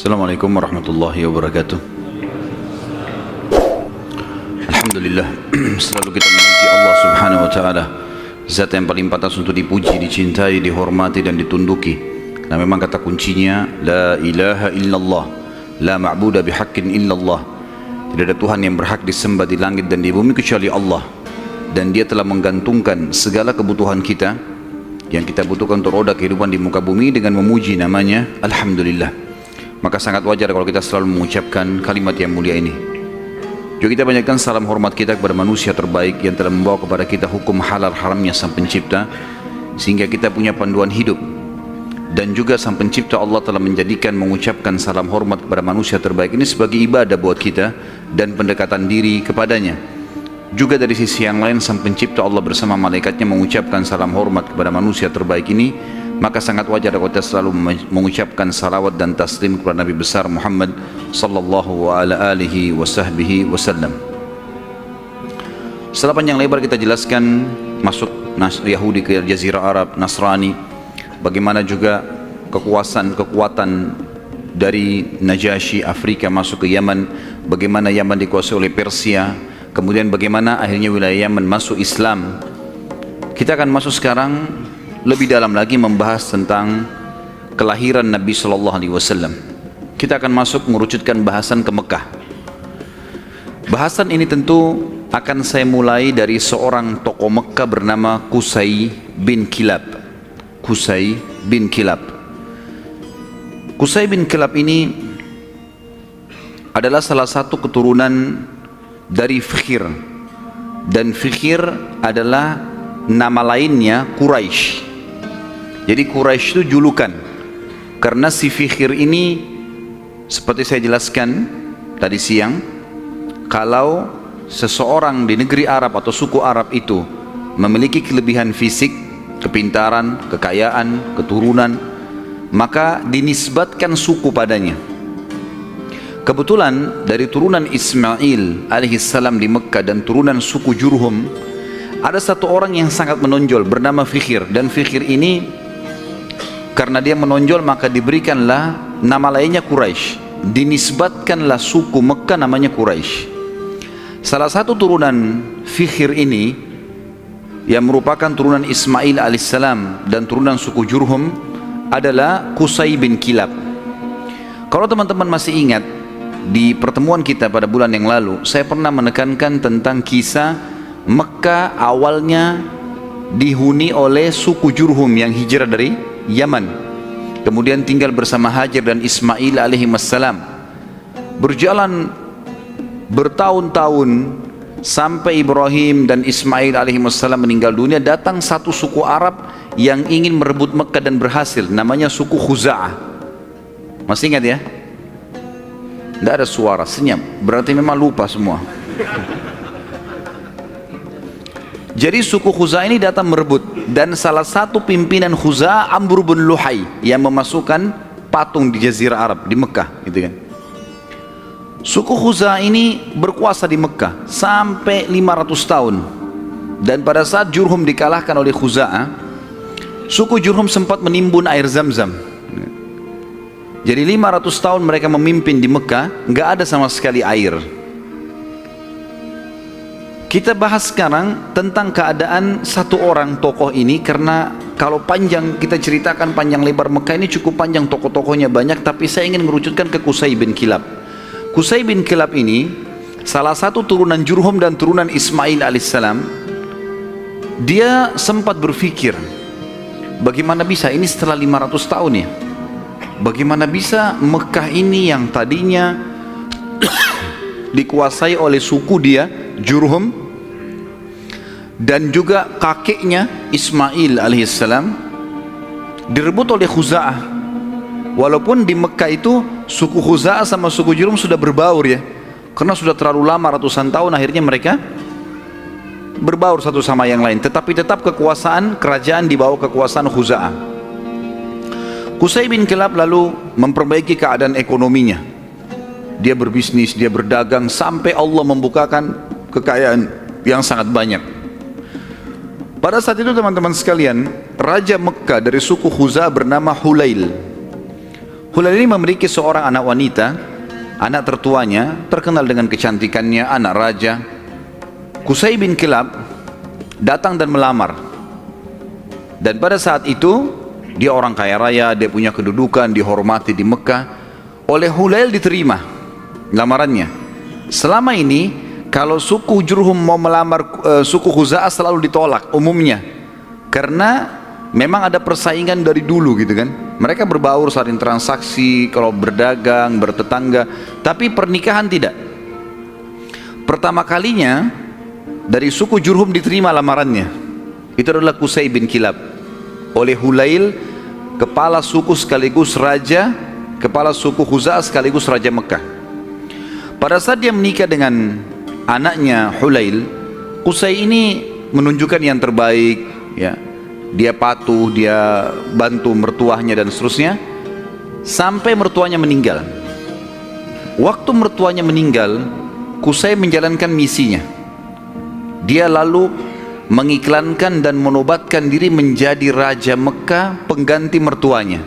Assalamualaikum warahmatullahi wabarakatuh. Alhamdulillah, selalu kita memuji Allah subhanahu wa ta'ala, zat yang paling pantas untuk dipuji, dicintai, dihormati dan ditunduki. Nah, memang kata kuncinya la ilaha illallah, la ma'buda bihaqqin illallah. Tidak ada Tuhan yang berhak disembah di langit dan di bumi kecuali Allah. Dan dia telah menggantungkan segala kebutuhan kita yang kita butuhkan untuk roda kehidupan di muka bumi dengan memuji namanya Alhamdulillah. Maka sangat wajar kalau kita selalu mengucapkan kalimat yang mulia ini. Juga kita banyakkan salam hormat kita kepada manusia terbaik yang telah membawa kepada kita hukum halal haramnya Sang Pencipta, sehingga kita punya panduan hidup. Dan juga Sang Pencipta Allah telah menjadikan mengucapkan salam hormat kepada manusia terbaik ini sebagai ibadah buat kita dan pendekatan diri kepadanya. Juga dari sisi yang lain, Sang Pencipta Allah bersama malaikatnya mengucapkan salam hormat kepada manusia terbaik ini. Maka sangat wajar kalau kita selalu mengucapkan salawat dan taslim kepada Nabi besar Muhammad sallallahu alaihi wasallam. Setelah panjang lebar kita jelaskan masuk Yahudi ke Jazirah Arab, Nasrani, bagaimana juga kekuatan dari Najasyi Afrika masuk ke Yaman, bagaimana Yaman dikuasai oleh Persia, kemudian bagaimana akhirnya wilayah Yaman masuk Islam. Kita akan masuk sekarang lebih dalam lagi membahas tentang kelahiran Nabi Sallallahu Alaihi Wasallam. Kita akan masuk mengerucutkan bahasan ke Mekah. Bahasan ini tentu akan saya mulai dari seorang tokoh Mekah bernama Qusay bin Kilab. Qusay bin Kilab. Qusay bin Kilab ini adalah salah satu keturunan dari Fikhir, dan Fikhir adalah nama lainnya Quraisy. Jadi Quraisy itu julukan, karena si Fikhir ini seperti saya jelaskan tadi siang, kalau seseorang di negeri Arab atau suku Arab itu memiliki kelebihan fisik, kepintaran, kekayaan, keturunan, maka dinisbatkan suku padanya. Kebetulan dari turunan Ismail alaihissalam di Mekah dan turunan suku Jurhum, ada satu orang yang sangat menonjol bernama Fikhir. Dan Fikhir ini karena dia menonjol maka diberikanlah nama lainnya Quraisy. Dinisbatkanlah suku Mekah namanya Quraisy. Salah satu turunan Fikhir ini yang merupakan turunan Ismail alaihissalam dan turunan suku Jurhum adalah Qusay bin Kilab. Kalau teman-teman masih ingat, di pertemuan kita pada bulan yang lalu saya pernah menekankan tentang kisah Mekah awalnya dihuni oleh suku Jurhum yang hijrah dari Yaman, kemudian tinggal bersama Hajar dan Ismail alaihissalam. Berjalan bertahun-tahun sampai Ibrahim dan Ismail alaihissalam meninggal dunia, datang satu suku Arab yang ingin merebut Mekah dan berhasil, namanya suku Khuza'ah. Masih ingat ya? Tidak ada suara, senyap, berarti memang lupa semua. Jadi suku Khuza'ah ini datang merebut, dan salah satu pimpinan Khuza'ah Amr bin Luhai yang memasukkan patung di Jazirah Arab di Mekah, gitu kan. Suku Khuza'ah ini berkuasa di Mekah sampai 500 tahun. Dan pada saat Jurhum dikalahkan oleh Khuza'ah, suku Jurhum sempat menimbun air Zam-Zam. Jadi 500 tahun mereka memimpin di Mekah, nggak ada sama sekali air. Kita bahas sekarang tentang keadaan satu orang tokoh ini, karena kalau panjang kita ceritakan panjang lebar Mekah ini cukup panjang, tokoh-tokohnya banyak, tapi saya ingin merucutkan ke Qusay bin Kilab. Qusay bin Kilab ini salah satu turunan Jurhum dan turunan Ismail alaihissalam. Dia sempat berpikir, bagaimana bisa ini setelah 500 tahun ya? Bagaimana bisa Mekah ini yang tadinya dikuasai oleh suku dia Jurhum dan juga kakeknya Ismail alaihissalam direbut oleh Khuza'ah. Walaupun di Mekah itu suku Khuza'ah sama suku Jurhum sudah berbaur ya, karena sudah terlalu lama ratusan tahun, akhirnya mereka berbaur satu sama yang lain, tetapi tetap kekuasaan kerajaan di bawah kekuasaan Khuza'ah. Qusay bin Kilab lalu memperbaiki keadaan ekonominya. Dia berbisnis, dia berdagang, sampai Allah membukakan kekayaan yang sangat banyak. Pada saat itu teman-teman sekalian, Raja Mekah dari suku Khuza'ah bernama Hulail. Hulail ini memiliki seorang anak wanita, anak tertuanya, terkenal dengan kecantikannya, anak raja. Qusay bin Kilab datang dan melamar. Dan pada saat itu, dia orang kaya raya, dia punya kedudukan, dihormati di Mekah. Oleh Hulail diterima lamarannya. Selama ini, kalau suku Jurhum mau melamar suku Khuza'ah selalu ditolak umumnya. Karena memang ada persaingan dari dulu gitu kan. Mereka berbaur, saling transaksi, kalau berdagang, bertetangga. Tapi pernikahan tidak. Pertama kalinya dari suku Jurhum diterima lamarannya. Itu adalah Qusay bin Kilab. Oleh Hulail, kepala suku sekaligus raja, kepala suku Khuza'ah sekaligus raja Mekah. Pada saat dia menikah dengan anaknya Hulail, Qusay ini menunjukkan yang terbaik, ya. Dia patuh, dia bantu mertuanya dan seterusnya, sampai mertuanya meninggal. Waktu mertuanya meninggal, Qusay menjalankan misinya. Dia lalu mengiklankan dan menobatkan diri menjadi raja Mekah pengganti mertuanya.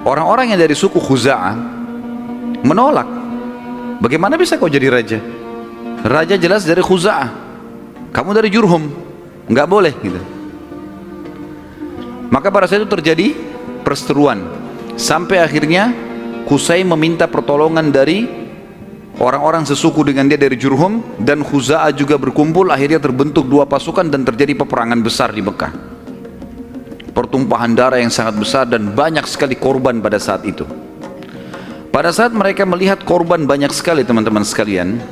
Orang-orang yang dari suku Khuza'ah menolak. Bagaimana bisa kau jadi raja? Raja jelas dari Khuza'ah, kamu dari Jurhum, nggak boleh gitu. Maka pada saat itu terjadi perseteruan, sampai akhirnya Qusay meminta pertolongan dari orang-orang sesuku dengan dia dari Jurhum, dan Khuza'ah juga berkumpul. Akhirnya terbentuk dua pasukan dan terjadi peperangan besar di Mekah. Pertumpahan darah yang sangat besar dan banyak sekali korban pada saat itu. Pada saat mereka melihat korban banyak sekali teman-teman sekalian,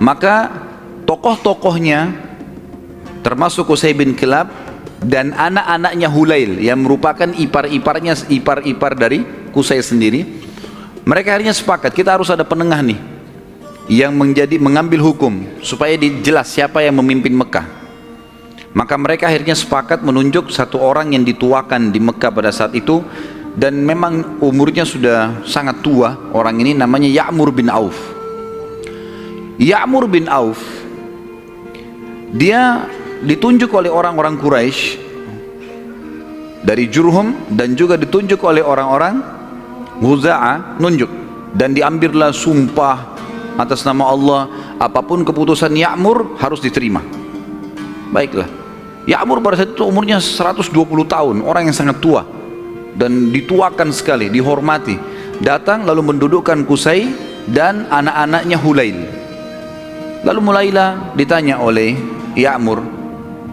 maka tokoh-tokohnya termasuk Qusay bin Kilab dan anak-anaknya Hulail yang merupakan ipar-ipar dari Qusay sendiri, mereka akhirnya sepakat, kita harus ada penengah nih yang mengambil hukum supaya dijelas siapa yang memimpin Mekah. Maka mereka akhirnya sepakat menunjuk satu orang yang dituakan di Mekah pada saat itu, dan memang umurnya sudah sangat tua. Orang ini namanya Ya'mur bin Auf. Ya'mur bin Auf, dia ditunjuk oleh orang-orang Quraisy dari Jurhum dan juga ditunjuk oleh orang-orang Khuza'ah, nunjuk, dan diambillah sumpah atas nama Allah, apapun keputusan Ya'mur harus diterima. Baiklah, Ya'mur pada saat itu umurnya 120 tahun, orang yang sangat tua dan dituakan sekali, dihormati. Datang lalu mendudukkan Qusay dan anak-anaknya Hulail. Lalu mulailah ditanya oleh Ya'mur,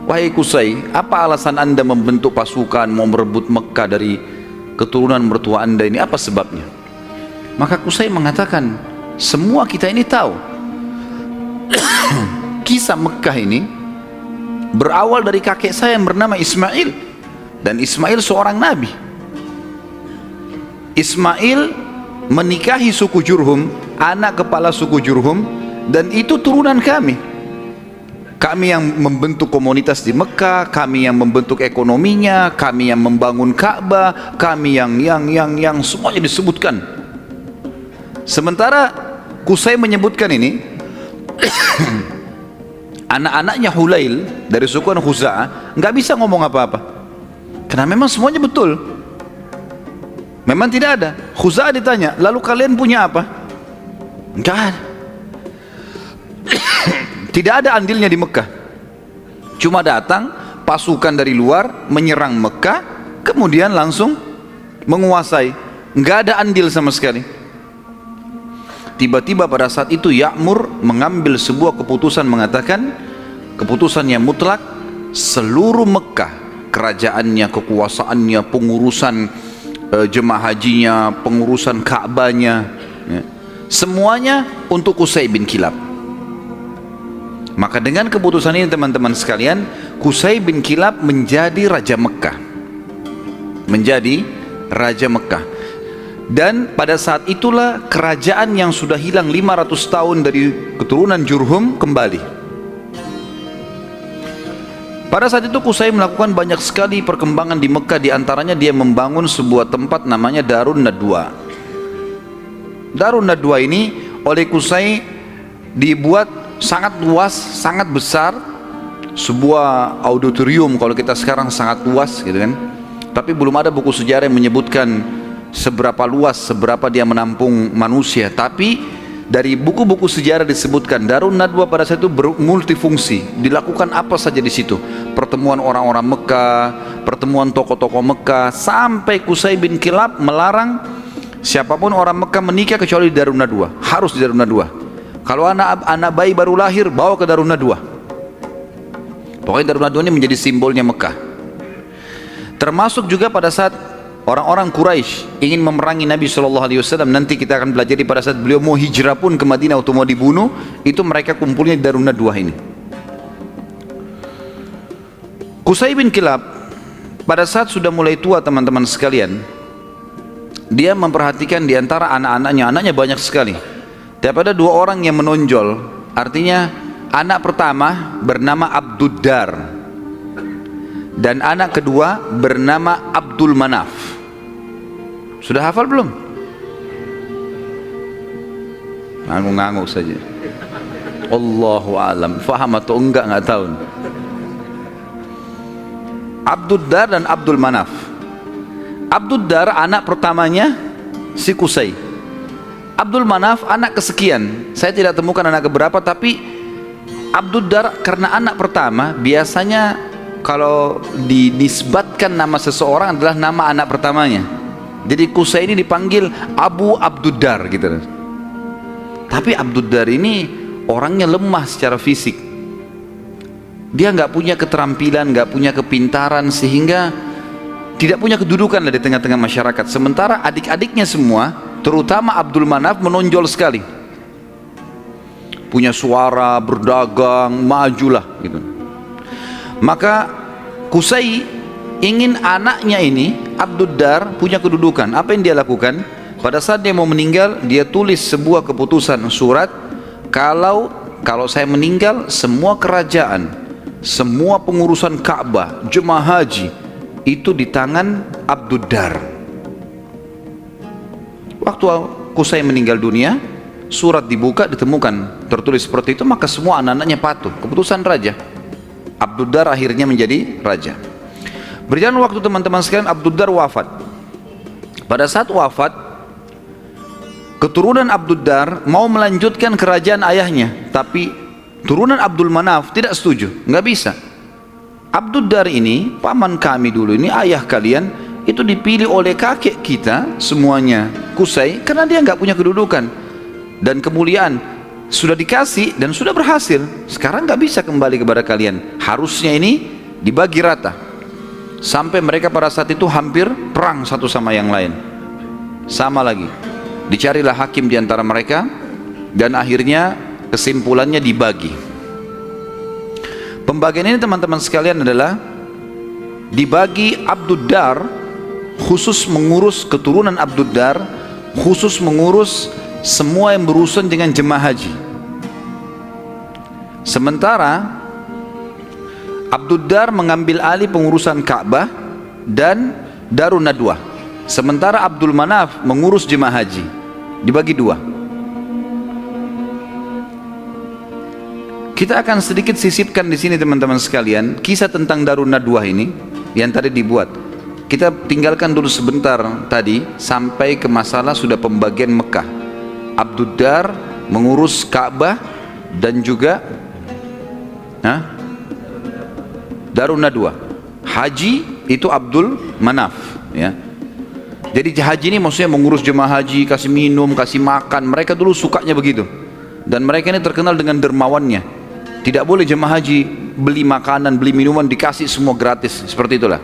wahai Qusay, apa alasan anda membentuk pasukan mau merebut Mekah dari keturunan mertua anda ini, apa sebabnya? Maka Qusay mengatakan, semua kita ini tahu kisah Mekah ini berawal dari kakek saya yang bernama Ismail, dan Ismail seorang nabi. Ismail menikahi suku Jurhum, anak kepala suku Jurhum, dan itu turunan kami. Kami yang membentuk komunitas di Mekah, kami yang membentuk ekonominya, kami yang membangun Ka'bah, kami yang semuanya disebutkan. Sementara Qusay menyebutkan ini anak-anaknya Hulail dari suku Khuza'ah nggak bisa ngomong apa-apa, karena memang semuanya betul. Memang tidak ada. Khuza'ah ditanya, lalu kalian punya apa? Enggak ada. Tidak ada andilnya di Mekah. Cuma datang pasukan dari luar menyerang Mekah, kemudian langsung menguasai. Enggak ada andil sama sekali. Tiba-tiba pada saat itu Ya'mur mengambil sebuah keputusan, mengatakan keputusan yang mutlak, seluruh Mekah, kerajaannya, kekuasaannya, pengurusan jemaah hajinya, pengurusan Ka'bahnya, ya, semuanya untuk Qusay bin Kilab. Maka dengan keputusan ini teman-teman sekalian, Qusay bin Kilab menjadi Raja Mekah. Menjadi Raja Mekah. Dan pada saat itulah kerajaan yang sudah hilang 500 tahun dari keturunan Jurhum kembali. Pada saat itu Qusay melakukan banyak sekali perkembangan di Mekah. Di antaranya dia membangun sebuah tempat namanya Darun Nadwa. Darun Nadwa ini oleh Qusay dibuat sangat luas, sangat besar, sebuah auditorium kalau kita sekarang sangat luas gitu kan. tapi belum ada buku sejarah yang menyebutkan seberapa luas, seberapa dia menampung manusia. Tapi dari buku-buku sejarah disebutkan Darun Nadwa pada saat itu multifungsi, dilakukan apa saja di situ. Pertemuan orang-orang Mekah, pertemuan tokoh-tokoh Mekah, sampai Qusay bin Kilab melarang siapapun orang Mekah menikah kecuali di Darun Nadwa, harus di Darun Nadwa. Kalau anak bayi baru lahir, bawa ke Darun Nadwa. Pokoknya Darun Nadwa ini menjadi simbolnya Mekah. Termasuk juga pada saat orang-orang Quraisy ingin memerangi Nabi SAW, nanti kita akan belajar pada saat beliau mau hijrah pun ke Madinah atau mau dibunuh, itu mereka kumpulnya di Darun Nadwa ini. Qusay bin Kilab pada saat sudah mulai tua teman-teman sekalian, dia memperhatikan di antara anak-anaknya, anaknya banyak sekali, tapi ada dua orang yang menonjol. Artinya anak pertama bernama Abduddar dan anak kedua bernama Abdul Manaf. Sudah hafal belum? Ngangguk-ngangguk saja. Allahu alam, faham atau enggak nggak tahu. Abduddar dan Abdul Manaf. Abduddar anak pertamanya si Qusay. Abdul Manaf anak kesekian. Saya tidak temukan anak keberapa, tapi Abduddar karena anak pertama, biasanya kalau dinisbatkan nama seseorang adalah nama anak pertamanya. Jadi Qusay ini dipanggil Abu Abduddar gitu. Tapi Abduddar ini orangnya lemah secara fisik. Dia nggak punya keterampilan, nggak punya kepintaran, sehingga tidak punya kedudukan di tengah-tengah masyarakat. Sementara adik-adiknya semua, terutama Abdul Manaf, menonjol sekali. Punya suara, berdagang, majulah gitu. Maka Qusay ingin anaknya ini, Abduddar, punya kedudukan. Apa yang dia lakukan? Pada saat dia mau meninggal, dia tulis sebuah keputusan surat, kalau saya meninggal, semua kerajaan, semua pengurusan Ka'bah, jemaah haji, itu di tangan Abduddar. Waktu Qusay meninggal dunia, surat dibuka, ditemukan tertulis seperti itu, maka semua anak-anaknya patuh. Keputusan raja. Abduddar akhirnya menjadi raja. Berjalan waktu teman-teman sekalian, Abduddar wafat. Pada saat wafat, keturunan Abduddar mau melanjutkan kerajaan ayahnya, tapi turunan Abdul Manaf tidak setuju, nggak bisa. Abduddar ini, paman kami dulu ini, ayah kalian, itu dipilih oleh kakek kita semuanya, Qusay, karena dia nggak punya kedudukan dan kemuliaan, sudah dikasih dan sudah berhasil. Sekarang nggak bisa kembali kepada kalian, harusnya ini dibagi rata. Sampai mereka pada saat itu hampir perang satu sama yang lain. Sama lagi, dicarilah hakim di antara mereka, dan akhirnya kesimpulannya dibagi. Pembagian ini teman-teman sekalian adalah dibagi Abduddar khusus mengurus keturunan Abduddar, khusus mengurus semua yang berurusan dengan jemaah haji. Sementara Abduddar mengambil alih pengurusan Ka'bah dan Darun Nadwa. Sementara Abdul Manaf mengurus jemaah haji. Dibagi dua. Kita akan sedikit sisipkan di sini teman-teman sekalian kisah tentang Darun Nadwa ini yang tadi dibuat. Kita tinggalkan dulu sebentar tadi sampai ke masalah sudah pembagian Mekah. Abduddar mengurus Ka'bah dan juga Darun Nadwa. Haji itu Abdul Manaf, ya. Jadi haji ini maksudnya mengurus jemaah haji, kasih minum, kasih makan. Mereka dulu sukanya begitu. Dan mereka ini terkenal dengan dermawannya. Tidak boleh jemaah haji beli makanan, beli minuman, dikasih semua gratis. Seperti itulah.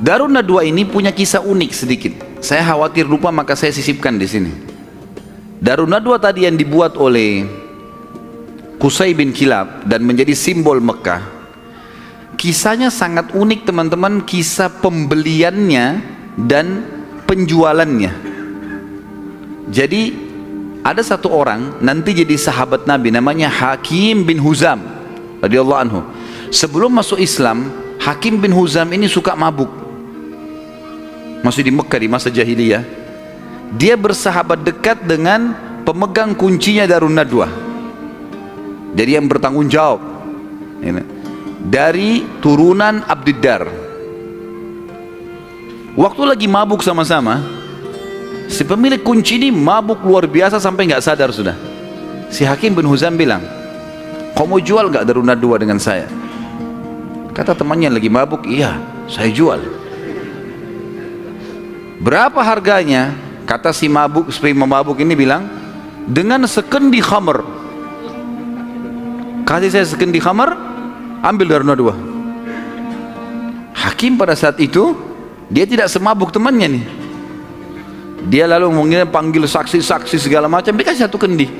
Darun Nadwa ini punya kisah unik sedikit. Saya khawatir lupa, maka saya sisipkan di sini. Darun Nadwa tadi yang dibuat oleh Qusay bin Kilab dan menjadi simbol Mekah, kisahnya sangat unik teman-teman. Kisah pembeliannya dan penjualannya. Jadi ada satu orang nanti jadi sahabat Nabi, namanya Hakim bin Huzam radhiyallahu anhu. Sebelum masuk Islam, Hakim bin Huzam ini suka mabuk. Masih di Mekah di masa jahiliyah. Dia bersahabat dekat dengan pemegang kuncinya Darun Nadwa. Jadi yang bertanggung jawab. dari turunan Abdiddar. Waktu lagi mabuk sama-sama, si pemilik kunci ini mabuk luar biasa sampai nggak sadar sudah. Si Hakim bin Huzam bilang, kau mau jual nggak Darun Nadwa dengan saya? Kata temannya lagi mabuk, iya saya jual. Berapa harganya? Kata si mabuk ini bilang, dengan sekendi khamr. Kasih saya sekendi khamr, ambil Darun Nadwa. Hakim pada saat itu dia tidak semabuk temannya nih. Dia lalu mungkin panggil saksi-saksi segala macam, dikasih satu kendi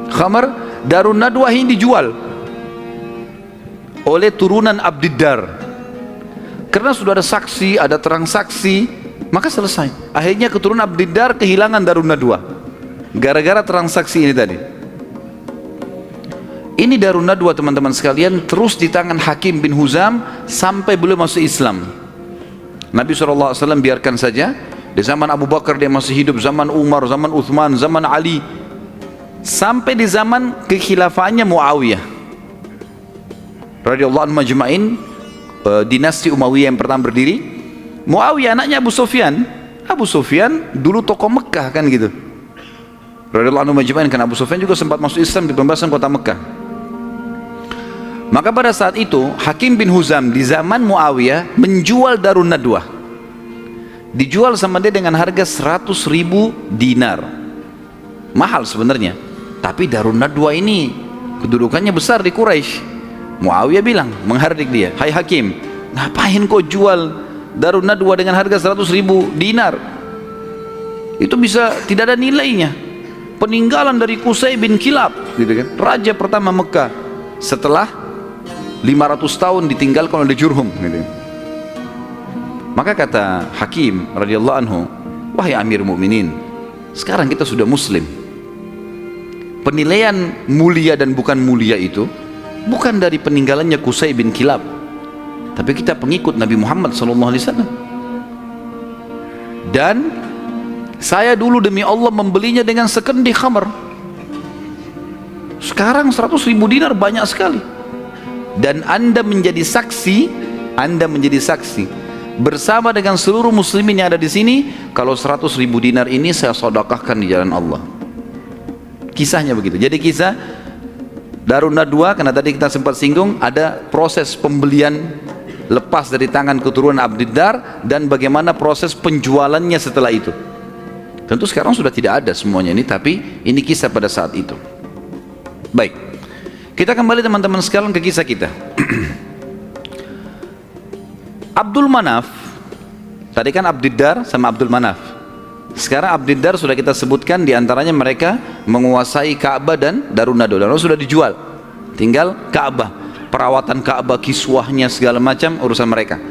khamr. Darun Nadwa ini dijual oleh turunan Abdiddar. Karena sudah ada saksi, ada terang saksi, maka selesai. Akhirnya keturunan Abdiddar kehilangan Darun Nadwa gara-gara terang saksi ini tadi. Ini Darun Nadwa teman-teman sekalian terus di tangan Hakim bin Huzam sampai beliau masuk Islam. Nabi SAW biarkan saja. Di zaman Abu Bakar dia masih hidup, zaman Umar, zaman Uthman, zaman Ali, sampai di zaman kekhilafahannya Muawiyah radhiyallahu anhu majma'in, dinasti Umayyah yang pertama berdiri. Muawiyah anaknya Abu Sufyan. Abu Sufyan dulu tokoh Mekah kan gitu, radhiyallahu anhu majma'in, kan Abu Sufyan juga sempat masuk Islam di pembebasan kota Mekah. Maka pada saat itu Hakim bin Huzam di zaman Muawiyah menjual Darun Nadwa, dijual sama dia dengan harga 100.000 dinar. Mahal sebenarnya, tapi Darun Nadwa ini kedudukannya besar di Quraisy. Muawiyah bilang, menghardik dia, hai Hakim, ngapain kau jual Darun Nadwa dengan harga 100.000 dinar? Itu bisa tidak ada nilainya. Peninggalan dari Qusay bin Kilab gitu kan, raja pertama Mekah setelah 500 tahun ditinggalkan oleh Jurhum gitu. Maka kata Hakim radhiyallahu anhu, wahai Amir Mukminin, sekarang kita sudah muslim. Penilaian mulia dan bukan mulia itu bukan dari peninggalannya Qusay bin Kilab, tapi kita pengikut Nabi Muhammad SAW. Dan saya dulu demi Allah membelinya dengan sekendi khamr. Sekarang 100.000 dinar banyak sekali. Dan Anda menjadi saksi, bersama dengan seluruh muslimin yang ada di sini, kalau 100.000 dinar ini saya sedekahkan di jalan Allah. Kisahnya begitu. Jadi kisah Darun Nadwa, karena tadi kita sempat singgung, ada proses pembelian lepas dari tangan keturunan Abdiddar dan bagaimana proses penjualannya setelah itu. Tentu sekarang sudah tidak ada semuanya ini, tapi ini kisah pada saat itu. Baik, kita kembali teman-teman sekalian ke kisah kita. Abdul Manaf, tadi kan Abdiddar sama Abdul Manaf. Sekarang Abdiddar sudah kita sebutkan, diantaranya mereka menguasai Ka'bah dan Darun Nadwa. Darun Nadwa sudah dijual, tinggal Ka'bah, perawatan Ka'bah, kiswahnya segala macam urusan mereka.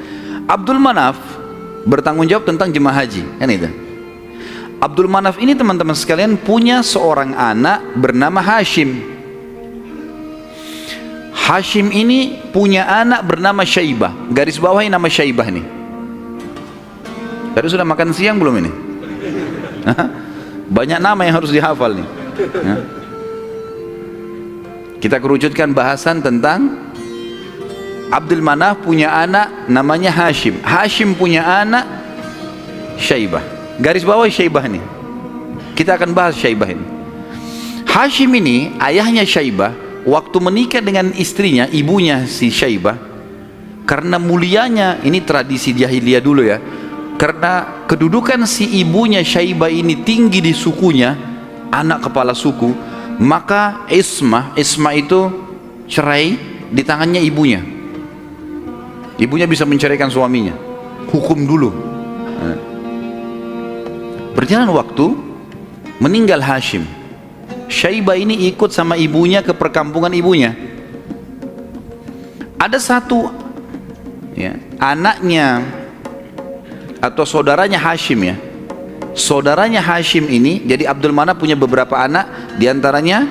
Abdul Manaf bertanggung jawab tentang jemaah haji, kan itu. Abdul Manaf ini teman-teman sekalian punya seorang anak bernama Hashim. Hashim ini punya anak bernama Syaibah. Garis bawahi nama Syaibah nih. Tadi sudah makan siang belum ini? Banyak nama yang harus dihafal nih. Kita kerucutkan bahasan tentang Abdul Manaf punya anak namanya Hashim. Hashim punya anak Syaibah. Garis bawahi Syaibah nih. Kita akan bahas Syaibah ini. Hashim ini ayahnya Syaibah. Waktu menikah dengan istrinya, ibunya si Syaibah, karena mulianya, ini tradisi jahiliyah dulu ya, karena kedudukan si ibunya Syaibah ini tinggi di sukunya, anak kepala suku, maka ismah itu cerai di tangannya ibunya. Ibunya bisa menceraikan suaminya, hukum dulu. Berjalan waktu, meninggal Hashim. Syaibah ini ikut sama ibunya ke perkampungan ibunya. Ada satu ya, anaknya atau saudaranya Hashim ya. Saudaranya Hashim ini, jadi Abdul Manaf punya beberapa anak, diantaranya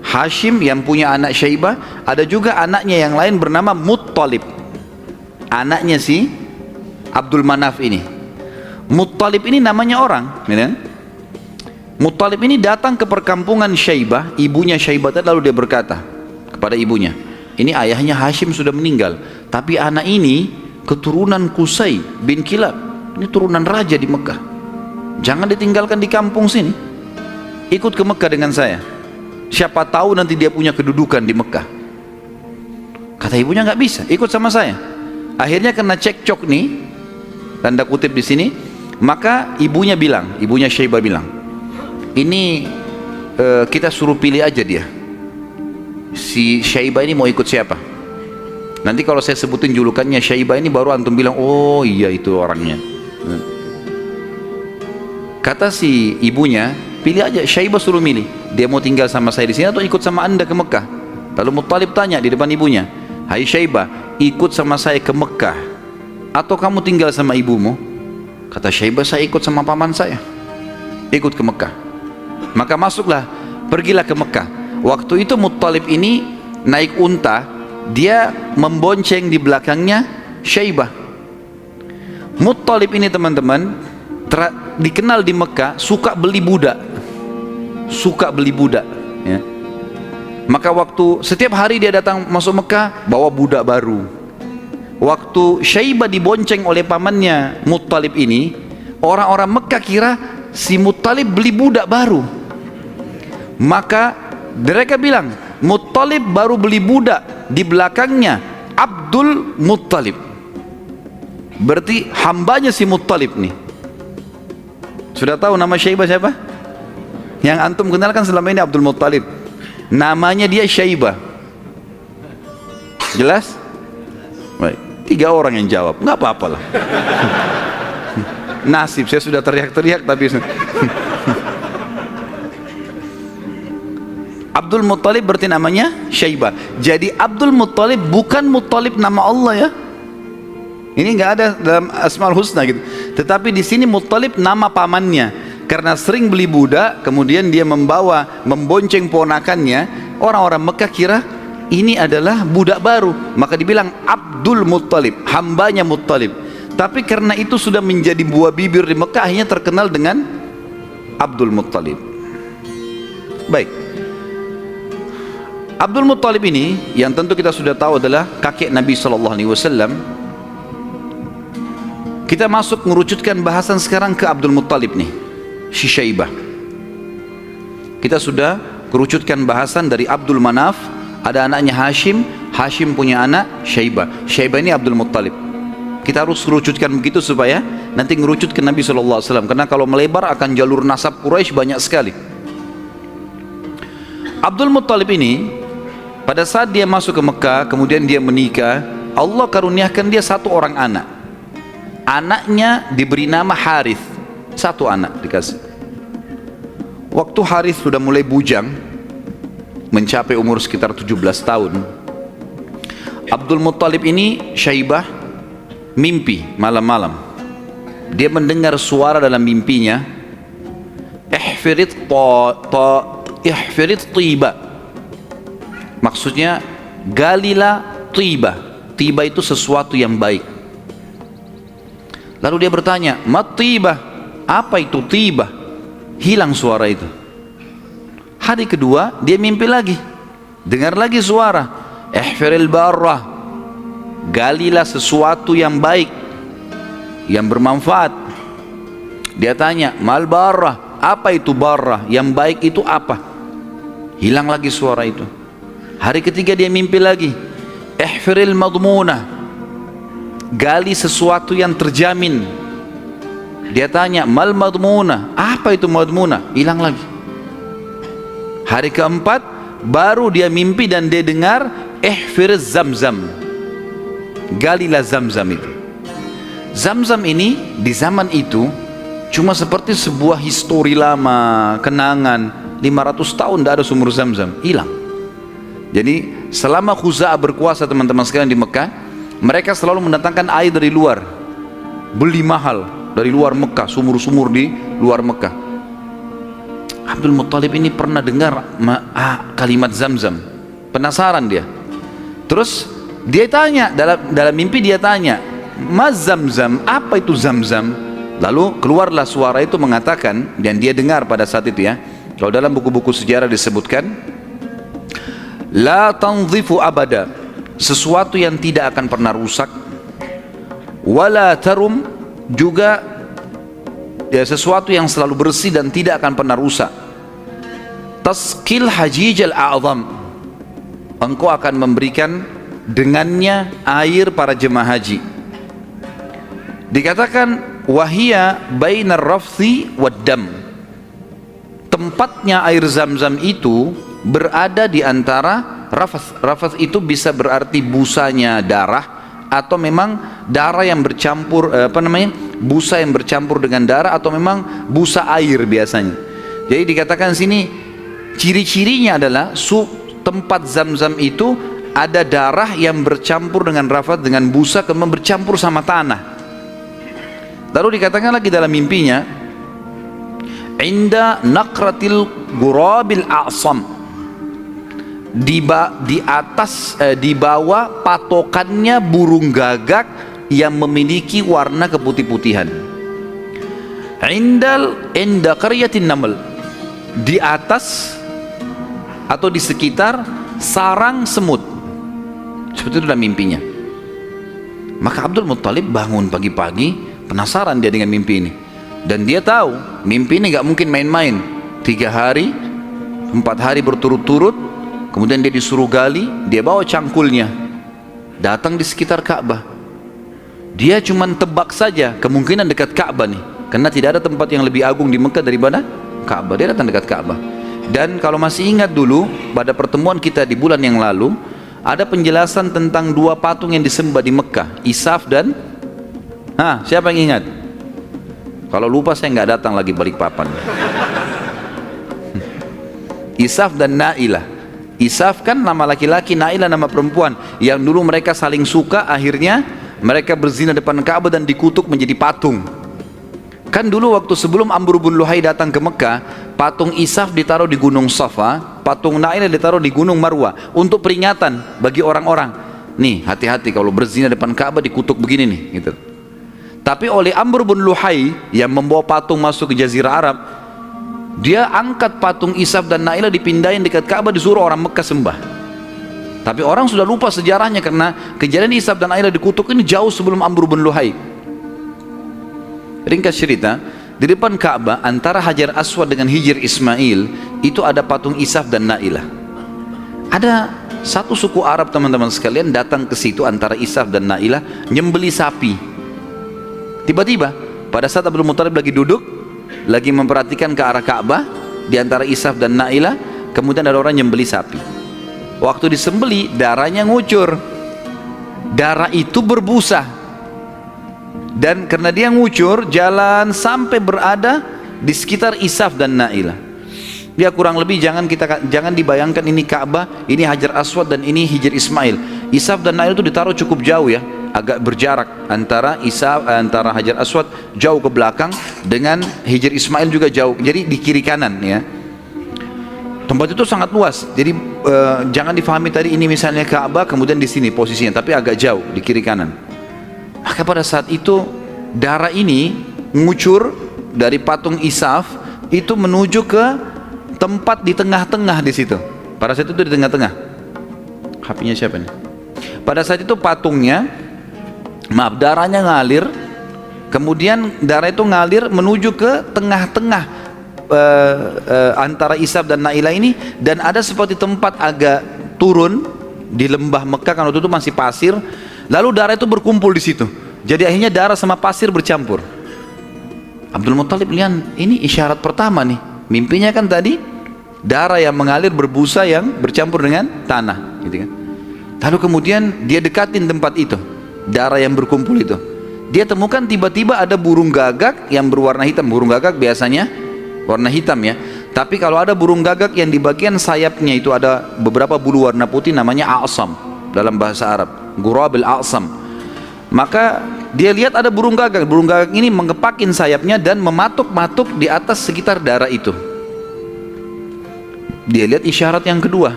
Hashim yang punya anak Syaibah, ada juga anaknya yang lain bernama Muttalib. Anaknya si Abdul Manaf ini. Muttalib ini namanya orang, ya. Muttalib ini datang ke perkampungan Syaibah, ibunya Syaibah, lalu dia berkata kepada ibunya, ini ayahnya Hashim sudah meninggal, tapi anak ini keturunan Qusay bin Kilab, ini turunan raja di Mekah, jangan ditinggalkan di kampung sini, ikut ke Mekah dengan saya, siapa tahu nanti dia punya kedudukan di Mekah. Kata ibunya nggak bisa, ikut sama saya. Akhirnya kena cekcok nih, tanda kutip di sini. Maka ibunya Syaibah bilang, ini kita suruh pilih aja dia. Si Syaibah ini mau ikut siapa? Nanti kalau saya sebutin julukannya Syaibah ini, baru antum bilang, oh iya itu orangnya. Kata si ibunya, pilih aja, Syaibah suruh milih. Dia mau tinggal sama saya di sini atau ikut sama anda ke Mekah? Lalu Muttalib tanya di depan ibunya, hai Syaibah, ikut sama saya ke Mekah atau kamu tinggal sama ibumu? Kata Syaibah, saya ikut sama paman saya, ikut ke Mekah. Maka pergilah ke Mekah. Waktu itu Muttalib ini naik unta, dia membonceng di belakangnya Syaibah. Muttalib ini teman-teman dikenal di Mekah suka beli budak, ya. Maka setiap hari dia datang masuk Mekah bawa budak baru. Waktu Syaibah dibonceng oleh pamannya Muttalib ini, orang-orang Mekah kira si Muttalib beli budak baru. Maka mereka bilang, Muttalib baru beli budak, di belakangnya Abdul Muttalib, berarti hambanya si Muttalib nih. Sudah tahu nama Syaibah siapa? Yang antum kenalkan selama ini Abdul Muttalib, namanya dia Syaibah. Jelas? Baik, 3 orang yang jawab, nggak apa-apa lah. Nasib, saya sudah teriak-teriak tapi Abdul Muttalib berarti namanya Syaibah. Jadi Abdul Muttalib bukan Muttalib nama Allah ya. Ini nggak ada dalam Asmaul Husna gitu. Tetapi di sini Muttalib nama pamannya. Karena sering beli budak, kemudian dia membonceng ponakannya. Orang-orang Mekah kira ini adalah budak baru, maka dibilang Abdul Muttalib, hambanya Muttalib. Tapi karena itu sudah menjadi buah bibir di Mekah, akhirnya terkenal dengan Abdul Muttalib. Baik, Abdul Muttalib ini yang tentu kita sudah tahu adalah kakek Nabi SAW. Kita masuk mengerucutkan bahasan sekarang ke Abdul Muttalib nih, si Syaibah. Kita sudah kerucutkan bahasan dari Abdul Manaf, ada anaknya Hashim, Hashim punya anak Syaibah, Syaibah ini Abdul Muttalib. Kita harus kerucutkan begitu supaya nanti ngerucut ke Nabi SAW, karena kalau melebar akan jalur nasab Quraisy banyak sekali. Abdul Muttalib ini pada saat dia masuk ke Mekah, kemudian dia menikah, Allah karuniakan dia 1 orang anak. Anaknya diberi nama Harith, 1 anak dikasih. Waktu Harith sudah mulai bujang, mencapai umur sekitar 17 tahun, Abdul Muttalib ini Syaibah mimpi malam-malam. Dia mendengar suara dalam mimpinya, ihfirit tiba, maksudnya galilah tiba. Tiba itu sesuatu yang baik. Lalu dia bertanya, mat tiba, apa itu tiba? Hilang suara itu. Hari kedua dia mimpi lagi, dengar lagi suara, ihfiril barrah, galilah sesuatu yang baik, yang bermanfaat. Dia tanya, mal barrah, apa itu barrah? Yang baik itu apa? Hilang lagi suara itu. Hari ketiga dia mimpi lagi, ihfiril madmunah, gali sesuatu yang terjamin. Dia tanya, mal madmunah, apa itu madmunah? Hilang lagi. Hari keempat baru dia mimpi dan dia dengar ihfir zamzam, galilah zamzam itu. Zamzam ini di zaman itu cuma seperti sebuah histori lama, kenangan. 500 tahun tidak ada sumur Zamzam, hilang. Jadi selama Khuza'ah berkuasa teman-teman sekalian di Mekah, mereka selalu mendatangkan air dari luar, beli mahal dari luar Mekah, sumur-sumur di luar Mekah. Abdul Muttalib ini pernah dengar kalimat Zamzam, penasaran dia. Terus dia tanya, dalam mimpi dia tanya, Mas Zamzam, apa itu Zamzam? Lalu keluarlah suara itu mengatakan, dan dia dengar pada saat itu ya, kalau dalam buku-buku sejarah disebutkan, la tanzifu abada, sesuatu yang tidak akan pernah rusak. Wala tarum, juga ya, sesuatu yang selalu bersih dan tidak akan pernah rusak. Tasqil hajijal a'zam, engkau akan memberikan dengannya air para jemaah haji. Dikatakan wahia bainar rafthi wad dam, tempatnya air Zam-Zam itu berada di antara rafath. Rafath itu bisa berarti busanya darah, atau memang darah yang bercampur busa yang bercampur dengan darah, atau memang busa air biasanya. Jadi dikatakan sini ciri-cirinya adalah tempat Zam-Zam itu ada darah yang bercampur dengan rafath, dengan busa, kemudian bercampur sama tanah. Lalu dikatakan lagi dalam mimpinya, inda naqratil gurabil a'sam, di bawah patokannya burung gagak yang memiliki warna keputih-putihan. Inda qaryatin naml, di atas atau di sekitar sarang semut. Seperti itu dalam mimpinya. Maka Abdul Muttalib bangun pagi-pagi, penasaran dia dengan mimpi ini, dan dia tahu mimpi ini gak mungkin main-main. 3 hari 4 hari berturut-turut. Kemudian dia disuruh gali, dia bawa cangkulnya, datang di sekitar Ka'bah. Dia cuma tebak saja kemungkinan dekat Ka'bah nih, karena tidak ada tempat yang lebih agung di Mekah daripada Ka'bah. Dia datang dekat Ka'bah. Dan kalau masih ingat dulu pada pertemuan kita di bulan yang lalu, ada penjelasan tentang 2 patung yang disembah di Mekah, Isaf dan siapa yang ingat? Kalau lupa saya nggak datang lagi balik papan. Isaf dan Na'ilah. Isaf kan nama laki-laki, Na'ilah nama perempuan, yang dulu mereka saling suka, akhirnya mereka berzina depan Ka'bah dan dikutuk menjadi patung. Kan dulu waktu sebelum Amr bin Luhai datang ke Mekah, patung Isaf ditaruh di Gunung Safa, patung Na'ilah ditaruh di Gunung Marwah, untuk peringatan bagi orang-orang, nih hati-hati kalau berzina depan Ka'bah dikutuk begini nih gitu. Tapi oleh Amr bin Luhai yang membawa patung masuk ke Jazirah Arab, dia angkat patung Isaf dan Na'ilah, dipindahin dekat Ka'bah, disuruh orang Mekah sembah. Tapi orang sudah lupa sejarahnya, karena kejadian Isaf dan Na'ilah dikutuk ini jauh sebelum Amr bin Luhai. Ringkas cerita, di depan Ka'bah antara Hajar Aswad dengan Hijr Ismail itu ada patung Isaf dan Na'ilah. Ada satu suku Arab teman-teman sekalian datang ke situ antara Isaf dan Na'ilah, nyembeli sapi. Tiba-tiba pada saat Abdul Muttalib lagi duduk, lagi memperhatikan ke arah Ka'bah, di antara Isaf dan Na'ilah, kemudian ada orang nyembeli sapi. Waktu disembeli, darahnya ngucur, darah itu berbusa, dan karena dia ngucur, jalan sampai berada di sekitar Isaf dan Na'ilah. Dia kurang lebih, jangan dibayangkan ini Ka'bah, ini Hajar Aswad, dan ini Hijr Ismail. Isaf dan Na'ilah itu ditaruh cukup jauh ya, agak berjarak antara antara Hajar Aswad jauh ke belakang, dengan Hijr Ismail juga jauh, jadi di kiri kanan ya. Tempat itu sangat luas, jadi jangan difahami tadi ini misalnya Ka'bah kemudian di sini posisinya, tapi agak jauh di kiri kanan. Maka pada saat itu darah ini ngucur dari patung Isaf itu menuju ke tempat di tengah-tengah di situ. Pada saat itu di tengah-tengah. HP-nya siapa nih? Pada saat itu patungnya, darahnya ngalir, kemudian darah itu ngalir menuju ke tengah-tengah antara Isaf dan Na'ilah ini, dan ada seperti tempat agak turun di lembah Mekah, kan waktu itu masih pasir, lalu darah itu berkumpul di situ. Jadi akhirnya darah sama pasir bercampur. Abdul Muttalib lihat, ini isyarat pertama nih. Mimpinya kan tadi darah yang mengalir berbusa yang bercampur dengan tanah, gitu kan. Lalu kemudian dia dekatin tempat itu, darah yang berkumpul itu. Dia temukan tiba-tiba ada burung gagak yang berwarna hitam. Burung gagak biasanya warna hitam ya. Tapi kalau ada burung gagak yang di bagian sayapnya itu ada beberapa bulu warna putih, namanya a'sam dalam bahasa Arab, Ghurabil a'sam. Maka dia lihat ada burung gagak. Burung gagak ini mengepakin sayapnya dan mematuk-matuk di atas sekitar darah itu. Dia lihat isyarat yang kedua.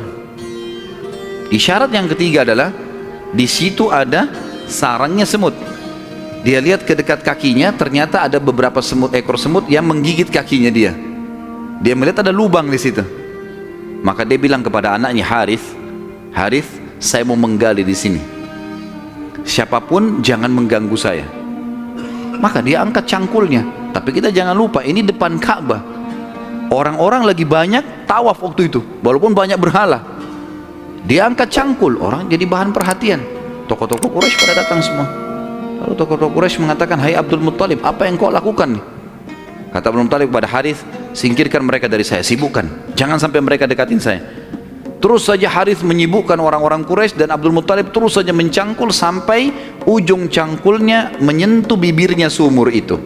Isyarat yang ketiga adalah di situ ada sarangnya semut. Dia lihat ke dekat kakinya, ternyata ada beberapa ekor semut yang menggigit kakinya dia. Dia melihat ada lubang di situ. Maka dia bilang kepada anaknya Harith, saya mau menggali di sini. Siapapun jangan mengganggu saya. Maka dia angkat cangkulnya. Tapi kita jangan lupa, ini depan Ka'bah. Orang-orang lagi banyak tawaf waktu itu, walaupun banyak berhala. Dia angkat cangkul, orang jadi bahan perhatian. Tokoh-tokoh Quraisy pada datang semua. Lalu tokoh-tokoh Quraisy mengatakan, hai Abdul Muttalib, apa yang kau lakukan nih? Kata Abdul Muttalib kepada Harith, singkirkan mereka dari saya, sibukkan, jangan sampai mereka dekatin saya. Terus saja Harith menyibukkan orang-orang Quraisy, dan Abdul Muttalib terus saja mencangkul sampai ujung cangkulnya menyentuh bibirnya sumur itu,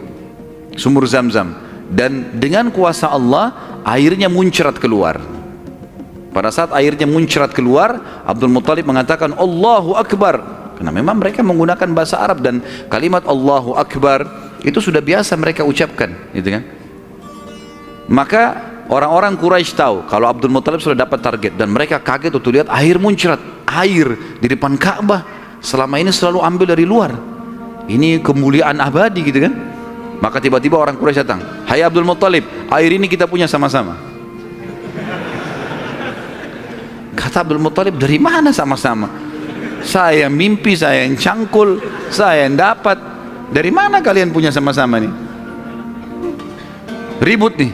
sumur Zam-Zam. Dan dengan kuasa Allah airnya muncrat keluar. Pada saat airnya muncrat keluar, Abdul Muttalib mengatakan Allahu Akbar, karena memang mereka menggunakan bahasa Arab, dan kalimat Allahu Akbar itu sudah biasa mereka ucapkan, gitu kan. Maka orang-orang Quraisy tahu kalau Abdul Muttalib sudah dapat target, dan mereka kaget waktu lihat air muncrat, air di depan Ka'bah. Selama ini selalu ambil dari luar, ini kemuliaan abadi, gitu kan. Maka tiba-tiba orang Quraisy datang, hai Abdul Muttalib, air ini kita punya sama-sama. Kata Abdul Muttalib, dari mana sama-sama? Saya mimpi, saya yang cangkul, saya yang dapat. Dari mana kalian punya sama-sama nih? Ribut nih.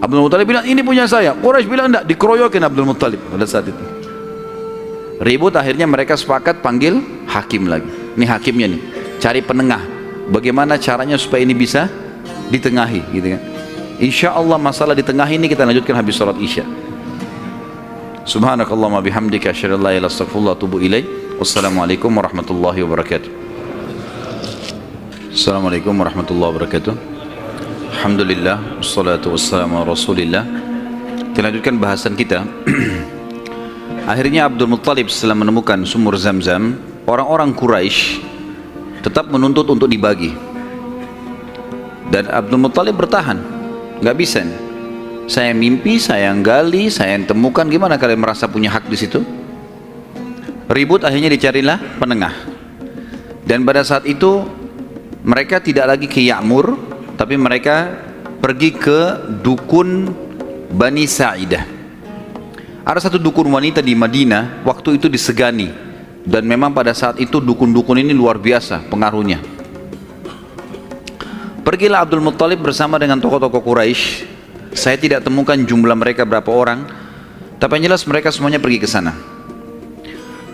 Abdul Muttalib bilang, ini punya saya. Quraisy bilang enggak, dikeroyokin Abdul Muttalib pada saat itu. Ribut, akhirnya mereka sepakat panggil hakim lagi. Ini hakimnya nih, cari penengah. Bagaimana caranya supaya ini bisa ditengahi, gitu kan? Insya Allah masalah ditengahi ini kita lanjutkan habis sholat Isya. Subhanakallahumma bihamdika asyhadu an la ilaha illa anta astaghfiruka wa atubu ilaik. Wassalamualaikum warahmatullahi wabarakatuh. Assalamualaikum warahmatullahi wabarakatuh. Alhamdulillah, wassalatu wassalamu ala Rasulillah. Kita lanjutkan bahasan kita. Akhirnya Abdul Muttalib setelah menemukan sumur Zam-Zam, orang-orang Quraisy tetap menuntut untuk dibagi. Dan Abdul Muttalib bertahan, nggak bisa nih. Saya mimpi, saya yang gali, saya yang temukan. Gimana kalian merasa punya hak di situ? Ribut, akhirnya dicarilah penengah. Dan pada saat itu mereka tidak lagi ke Ya'mur, tapi mereka pergi ke dukun Bani Sa'idah. Ada satu dukun wanita di Madinah, waktu itu disegani. Dan memang pada saat itu dukun-dukun ini luar biasa pengaruhnya. Pergilah Abdul Muttalib bersama dengan tokoh-tokoh Quraisy. Saya tidak temukan jumlah mereka berapa orang, tapi yang jelas mereka semuanya pergi ke sana.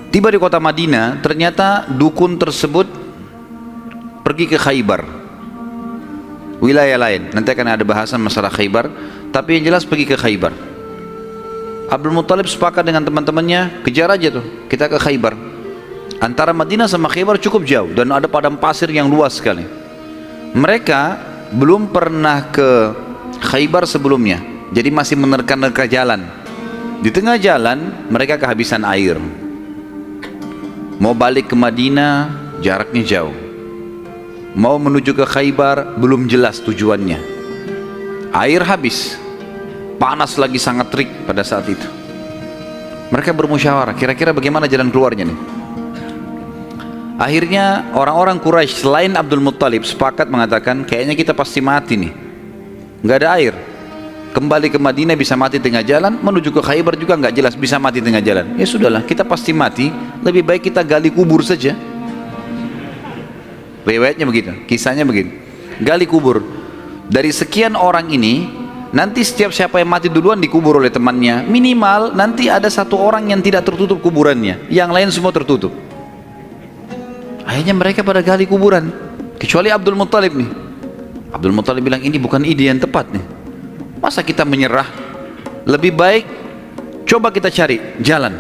Tiba di kota Madinah, ternyata dukun tersebut pergi ke Khaybar, wilayah lain. Nanti akan ada bahasan masalah Khaybar, tapi yang jelas pergi ke Khaybar. Abdul Muttalib sepakat dengan teman-temannya, kejar aja tuh, kita ke Khaybar. Antara Madinah sama Khaybar cukup jauh, dan ada padang pasir yang luas sekali. Mereka belum pernah ke Khaybar sebelumnya, jadi masih menerka-nerka jalan. Di tengah jalan mereka kehabisan air. Mau balik ke Madinah jaraknya jauh, mau menuju ke Khaybar belum jelas tujuannya. Air habis, panas lagi sangat terik pada saat itu. Mereka bermusyawarah, kira-kira bagaimana jalan keluarnya nih. Akhirnya orang-orang Quraisy selain Abdul Muttalib sepakat mengatakan, kayaknya kita pasti mati nih, nggak ada air. Kembali ke Madinah bisa mati tengah jalan, menuju ke Khaybar juga nggak jelas, bisa mati tengah jalan. Ya sudahlah, kita pasti mati, lebih baik kita gali kubur saja. Riwayatnya begitu, kisahnya begitu. Gali kubur. Dari sekian orang ini, nanti setiap siapa yang mati duluan dikubur oleh temannya. Minimal nanti ada satu orang yang tidak tertutup kuburannya, yang lain semua tertutup. Akhirnya mereka pada gali kuburan, kecuali Abdul Muttalib nih. Abdul Muttalib bilang, ini bukan ide yang tepat nih. Masa kita menyerah? Lebih baik coba kita cari jalan.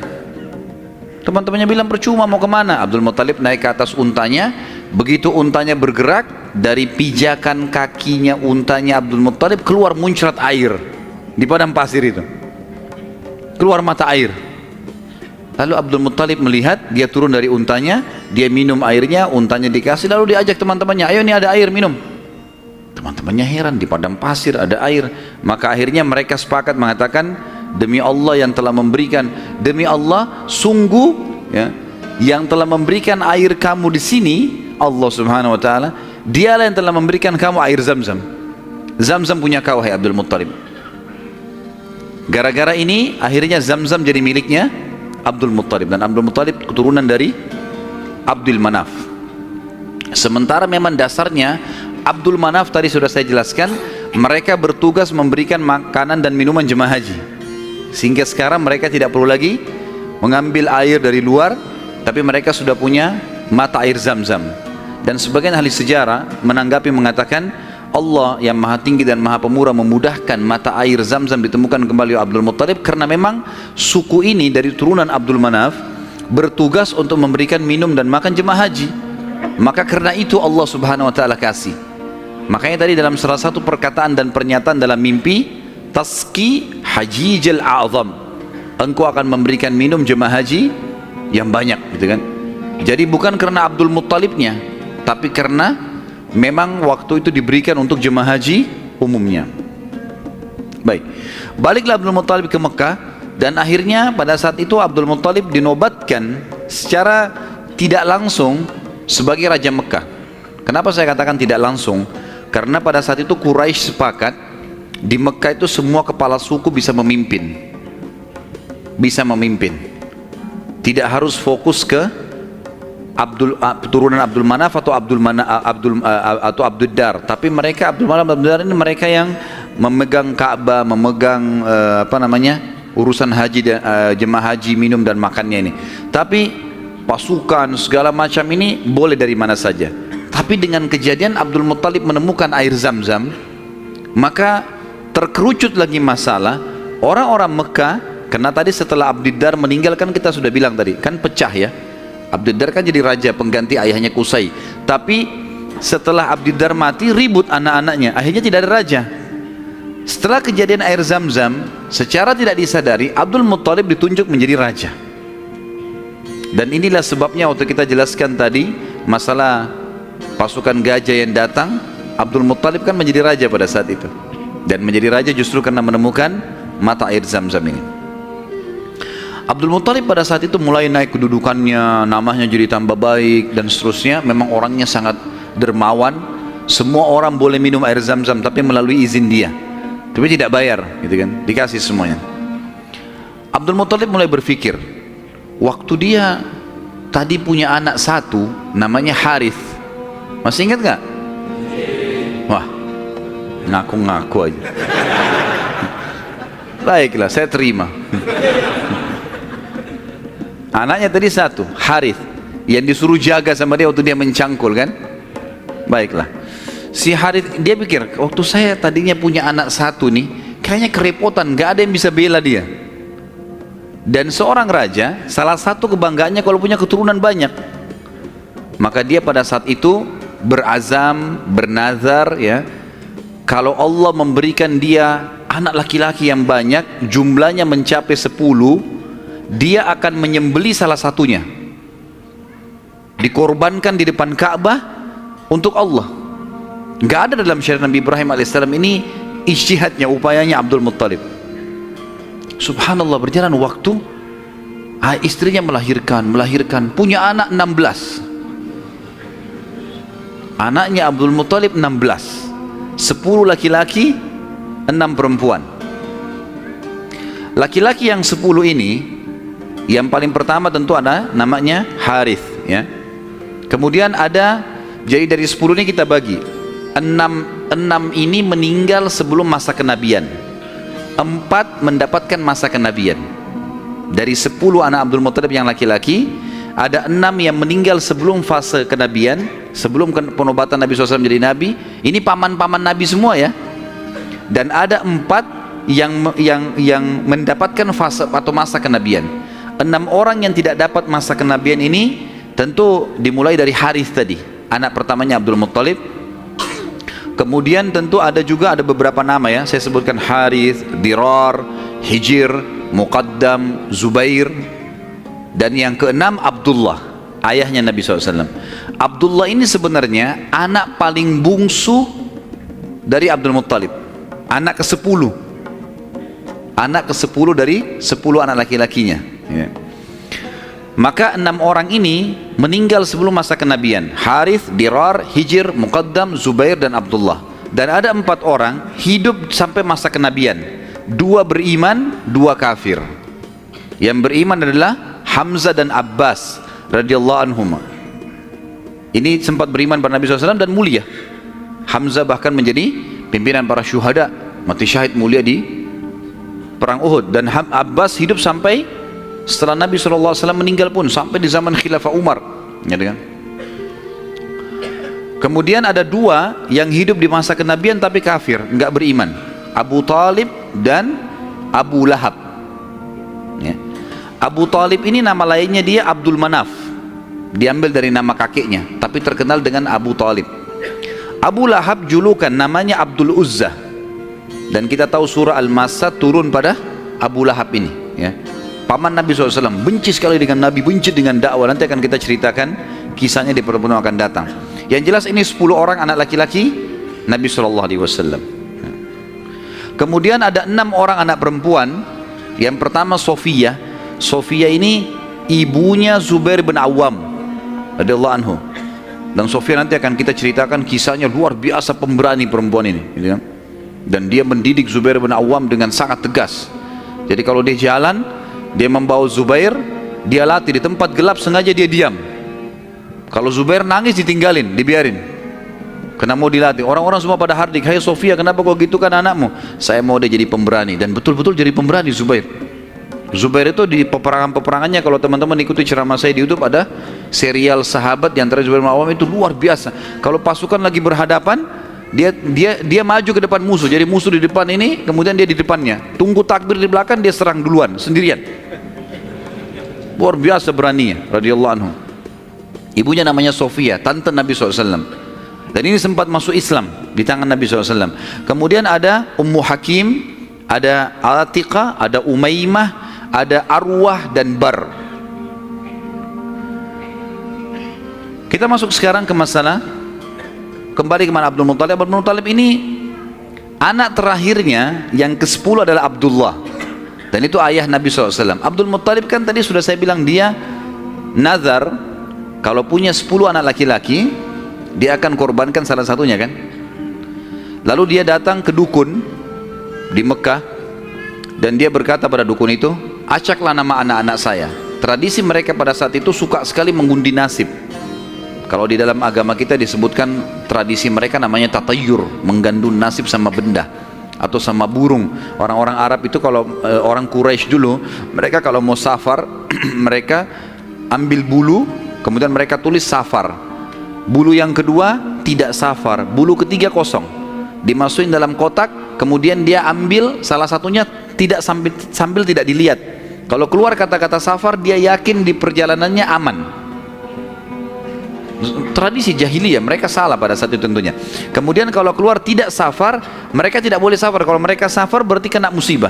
Teman-temannya bilang, percuma, mau kemana? Abdul Muttalib naik ke atas untanya. Begitu untanya bergerak, dari pijakan kakinya untanya Abdul Muttalib keluar muncrat air di padang pasir itu. Keluar mata air. Lalu Abdul Muttalib melihat, dia turun dari untanya, dia minum airnya, untanya dikasih, lalu diajak teman-temannya, ayo nih ada air, minum. Teman-temannya heran, di padang pasir ada air. Maka akhirnya mereka sepakat mengatakan, demi Allah yang telah memberikan, demi Allah sungguh ya, yang telah memberikan air kamu di sini, Allah Subhanahu wa taala, dialah yang telah memberikan kamu air Zam-Zam. Zam-Zam punya kau, hai Abdul Muttalib. Gara-gara ini akhirnya Zam-Zam jadi miliknya Abdul Muttalib, dan Abdul Muttalib keturunan dari Abdul Manaf. Sementara memang dasarnya Abdul Manaf tadi sudah saya jelaskan, mereka bertugas memberikan makanan dan minuman jemaah haji, sehingga sekarang mereka tidak perlu lagi mengambil air dari luar, tapi mereka sudah punya mata air Zam-Zam. Dan sebagian ahli sejarah menanggapi mengatakan, Allah yang maha tinggi dan maha pemurah memudahkan mata air Zam-Zam ditemukan kembali oleh Abdul Muttalib, karena memang suku ini dari turunan Abdul Manaf bertugas untuk memberikan minum dan makan jemaah haji. Maka karena itu Allah subhanahu wa ta'ala kasih. Makanya tadi dalam salah satu perkataan dan pernyataan dalam mimpi, Taski hajijal a'zam, engkau akan memberikan minum jemaah haji yang banyak, gitu kan. Jadi bukan karena Abdul Muttalibnya, tapi karena memang waktu itu diberikan untuk jemaah haji umumnya. Baik, baliklah Abdul Muttalib ke Mekah, dan akhirnya pada saat itu Abdul Muttalib dinobatkan secara tidak langsung sebagai Raja Mekah. Kenapa saya katakan tidak langsung? Karena pada saat itu Quraisy sepakat di Mekah itu semua kepala suku bisa memimpin, tidak harus fokus ke turunan Abdul Manaf atau Abdul Dar, tapi mereka Abdul Manaf, Abdul Dar ini mereka yang memegang Ka'bah, memegang urusan haji dan jemaah haji, minum dan makannya ini. Tapi pasukan segala macam ini boleh dari mana saja. Tapi dengan kejadian Abdul Muttalib menemukan air Zam-Zam, maka terkerucut lagi masalah orang-orang Mekah. Karena tadi setelah Abdul Dar meninggal, kan kita sudah bilang tadi, kan pecah ya. Abdul Dar kan jadi raja pengganti ayahnya Qusay. Tapi setelah Abdul Dar mati, ribut anak-anaknya, akhirnya tidak ada raja. Setelah kejadian air Zam-Zam, secara tidak disadari Abdul Muttalib ditunjuk menjadi raja. Dan inilah sebabnya waktu kita jelaskan tadi masalah pasukan gajah yang datang, Abdul Muttalib kan menjadi raja pada saat itu. Dan menjadi raja justru karena menemukan mata air Zam-Zam ini. Abdul Muttalib pada saat itu mulai naik kedudukannya, namanya jadi tambah baik dan seterusnya. Memang orangnya sangat dermawan. Semua orang boleh minum air Zam-Zam tapi melalui izin dia, tapi tidak bayar, gitu kan, dikasih semuanya. Abdul Muttalib mulai berpikir, waktu dia tadi punya anak satu namanya Harith. Masih ingat gak? Wah, ngaku-ngaku aja. Baiklah, saya terima. Anaknya tadi satu, Harith, yang disuruh jaga sama dia waktu dia mencangkul, kan? Baiklah, si Harith dia pikir, waktu saya tadinya punya anak satu nih, kayaknya kerepotan, gak ada yang bisa bela dia. Dan seorang raja, salah satu kebanggaannya kalau punya keturunan banyak. Maka dia pada saat itu berazam, bernazar, ya, kalau Allah memberikan dia anak laki-laki yang banyak, jumlahnya mencapai 10, dia akan menyembeli salah satunya, dikorbankan di depan Ka'bah untuk Allah. Nggak ada dalam syariat Nabi Ibrahim alaihissalam. Ini ijtihadnya, upayanya Abdul Muttalib. Subhanallah, berjalan waktu, istrinya melahirkan, punya anak 16. Anaknya Abdul Muttalib 16, 10 laki-laki, 6 perempuan. Laki-laki yang 10 ini, yang paling pertama tentu ada namanya Harith, ya. Kemudian ada, jadi dari 10 ini kita bagi 6 ini meninggal sebelum masa kenabian, 4 mendapatkan masa kenabian. Dari 10 anak Abdul Muttalib yang laki-laki, ada 6 yang meninggal sebelum fase kenabian, sebelum penobatan Nabi SAW menjadi Nabi. Ini paman-paman Nabi semua, ya. Dan ada 4 yang mendapatkan fase atau masa kenabian. 6 orang yang tidak dapat masa kenabian ini tentu dimulai dari Harith tadi, anak pertamanya Abdul Muttalib. Kemudian tentu ada beberapa nama, ya, saya sebutkan Harith, Dirar, Hijir, Muqaddam, Zubair. Dan yang keenam Abdullah, ayahnya Nabi SAW. Abdullah ini sebenarnya anak paling bungsu dari Abdul Muttalib, anak ke-10, dari 10 anak laki-lakinya, ya. Maka 6 orang ini meninggal sebelum masa kenabian: Harith, Dirar, Hijir, Muqaddam, Zubair dan Abdullah. Dan ada 4 orang hidup sampai masa kenabian, 2 beriman, 2 kafir. Yang beriman adalah Hamzah dan Abbas radhiyallahu anhuma. Ini sempat beriman pada Nabi SAW dan mulia. Hamzah bahkan menjadi pimpinan para syuhada, mati syahid mulia di perang Uhud. Dan Abbas hidup sampai setelah Nabi SAW meninggal pun, sampai di zaman Khilafah Umar, ya kan? Kemudian ada dua yang hidup di masa kenabian tapi kafir, enggak beriman, Abu Talib dan Abu Lahab, ya. Abu Talib ini nama lainnya dia Abdul Manaf, diambil dari nama kakeknya, tapi terkenal dengan Abu Talib. Abu Lahab julukan namanya Abdul Uzzah, dan kita tahu surah Al-Masad turun pada Abu Lahab ini, ya. Paman Nabi SAW, benci sekali dengan Nabi, benci dengan dakwah. Nanti akan kita ceritakan kisahnya di pertemuan akan datang. Yang jelas ini 10 orang anak laki-laki Nabi SAW. Kemudian ada 6 orang anak perempuan. Yang pertama Sofiyah. Sofiyah ini ibunya Zubair bin Awam radhiyallahu anhu. Dan Sofiyah nanti akan kita ceritakan kisahnya, luar biasa pemberani perempuan ini, gitu kan? Dan dia mendidik Zubair bin Awam dengan sangat tegas. Jadi kalau dia jalan, dia membawa Zubair, dia latih di tempat gelap, sengaja dia diam. Kalau Zubair nangis ditinggalin, dibiarin, karena mau dilatih. Orang-orang semua pada hardik, hai Sofia, kenapa kau gitu kan anakmu? Saya mau dia jadi pemberani. Dan betul-betul jadi pemberani Zubair. Zubair itu di peperangan-peperangannya, kalau teman-teman ikuti ceramah saya di YouTube, ada serial sahabat di antara Zubair bin Awam itu luar biasa. Kalau pasukan lagi berhadapan, dia maju ke depan musuh, jadi musuh di depan ini, kemudian dia di depannya, tunggu takbir di belakang, dia serang duluan sendirian. Luar biasa beraninya radhiyallahu anhu. Ibunya namanya Sofia, tante Nabi SAW, dan ini sempat masuk Islam di tangan Nabi SAW. Kemudian ada Ummu Hakim, ada Atiqah, ada Umaymah, ada Arwah dan Bar. Kita masuk sekarang ke masalah, kembali ke mana Abdul Muttalib. Abdul Muttalib ini anak terakhirnya yang ke-10 adalah Abdullah, dan itu ayah Nabi SAW. Abdul Muttalib kan tadi sudah saya bilang, dia nazar kalau punya 10 anak laki-laki, dia akan korbankan salah satunya kan. Lalu dia datang ke dukun di Mekah, dan dia berkata pada dukun itu, acaklah nama anak-anak saya. Tradisi mereka pada saat itu suka sekali mengundi nasib. Kalau di dalam agama kita disebutkan tradisi mereka namanya tatayur, menggandun nasib sama benda atau sama burung. Orang-orang Arab itu, kalau orang Quraisy dulu, mereka kalau mau safar mereka ambil bulu, kemudian mereka tulis safar. Bulu yang kedua tidak safar, bulu ketiga kosong, dimasukin dalam kotak, kemudian dia ambil salah satunya tidak sambil tidak dilihat. Kalau keluar kata-kata safar, dia yakin di perjalanannya aman. Tradisi jahiliyah, mereka salah pada saat itu tentunya. Kemudian kalau keluar tidak safar, mereka tidak boleh safar. Kalau mereka safar berarti kena musibah.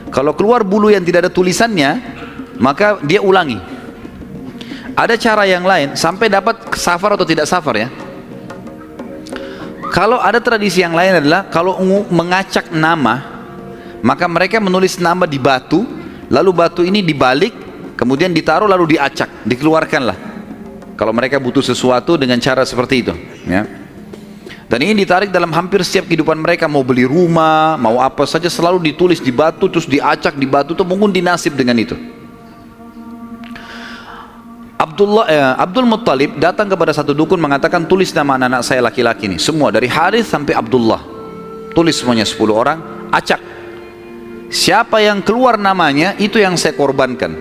Kalau keluar bulu yang tidak ada tulisannya, maka dia ulangi. Ada cara yang lain sampai dapat safar atau tidak safar, ya. Kalau ada tradisi yang lain adalah kalau mengacak nama, maka mereka menulis nama di batu, lalu batu ini dibalik, kemudian ditaruh lalu diacak, dikeluarkanlah. Kalau mereka butuh sesuatu dengan cara seperti itu, ya. Dan ini ditarik dalam hampir setiap kehidupan mereka, mau beli rumah, mau apa saja selalu ditulis di batu, terus diacak di batu, itu mungkin dinasib dengan itu. Abdul Muttalib datang kepada satu dukun, mengatakan, tulis nama anak-anak saya laki-laki ini semua, dari Harith sampai Abdullah, tulis semuanya 10 orang, acak. Siapa yang keluar namanya, itu yang saya korbankan.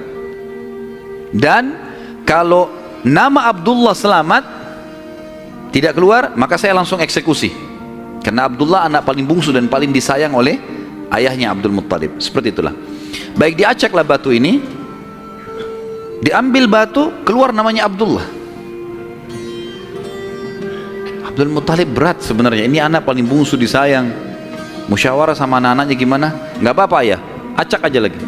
Dan kalau nama Abdullah selamat, tidak keluar, maka saya langsung eksekusi. Karena Abdullah anak paling bungsu dan paling disayang oleh ayahnya Abdul Muttalib. Seperti itulah. Baik, diacaklah batu ini, diambil batu, keluar namanya Abdullah. Abdul Muttalib berat sebenarnya, ini anak paling bungsu disayang. Musyawarah sama anak-anaknya gimana? Nggak apa-apa ya, acak aja lagi.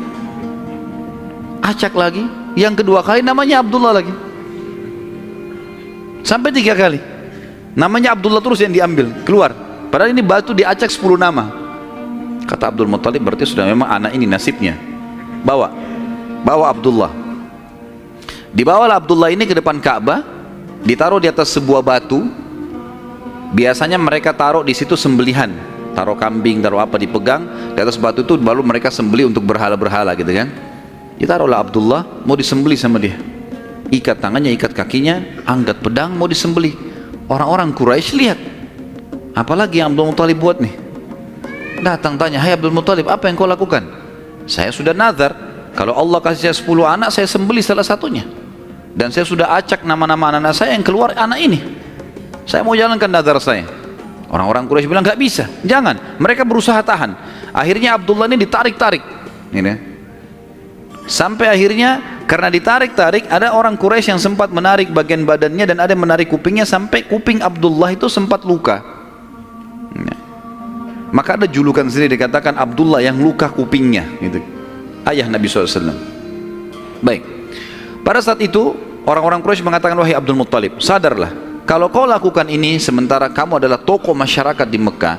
Acak lagi, yang kedua kali namanya Abdullah lagi. Sampai 3 kali. Namanya Abdullah terus yang diambil, keluar. Padahal ini batu diacak 10 nama. Kata Abdul Muttalib, berarti sudah memang anak ini nasibnya. Bawa Abdullah. Dibawalah Abdullah ini ke depan Ka'bah, ditaruh di atas sebuah batu. Biasanya mereka taruh di situ sembelihan, taruh kambing, taruh apa, dipegang di atas batu itu, baru mereka sembelih untuk berhala-berhala gitu kan. Ditaruhlah Abdullah, mau disembelih sama dia. Ikat tangannya, ikat kakinya, angkat pedang, mau disembelih. Orang-orang Quraisy lihat, apalagi yang Abdul Muttalib buat nih. Datang tanya, hai Abdul Muttalib, apa yang kau lakukan? Saya sudah nazar, kalau Allah kasih saya 10 anak, saya sembelih salah satunya. Dan saya sudah acak nama-nama anak saya yang keluar anak ini. Saya mau jalankan nazar saya. Orang-orang Quraisy bilang, nggak bisa, jangan. Mereka berusaha tahan. Akhirnya Abdullah ini ditarik-tarik. Ini. Sampai akhirnya karena ditarik-tarik, ada orang Quraisy yang sempat menarik bagian badannya dan ada yang menarik kupingnya sampai kuping Abdullah itu sempat luka. Maka ada julukan sendiri dikatakan Abdullah yang luka kupingnya, gitu. Ayah Nabi SAW. Baik. Pada saat itu orang-orang Quraisy mengatakan, wahai Abdul Muttalib, sadarlah, kalau kau lakukan ini sementara kamu adalah tokoh masyarakat di Mekah,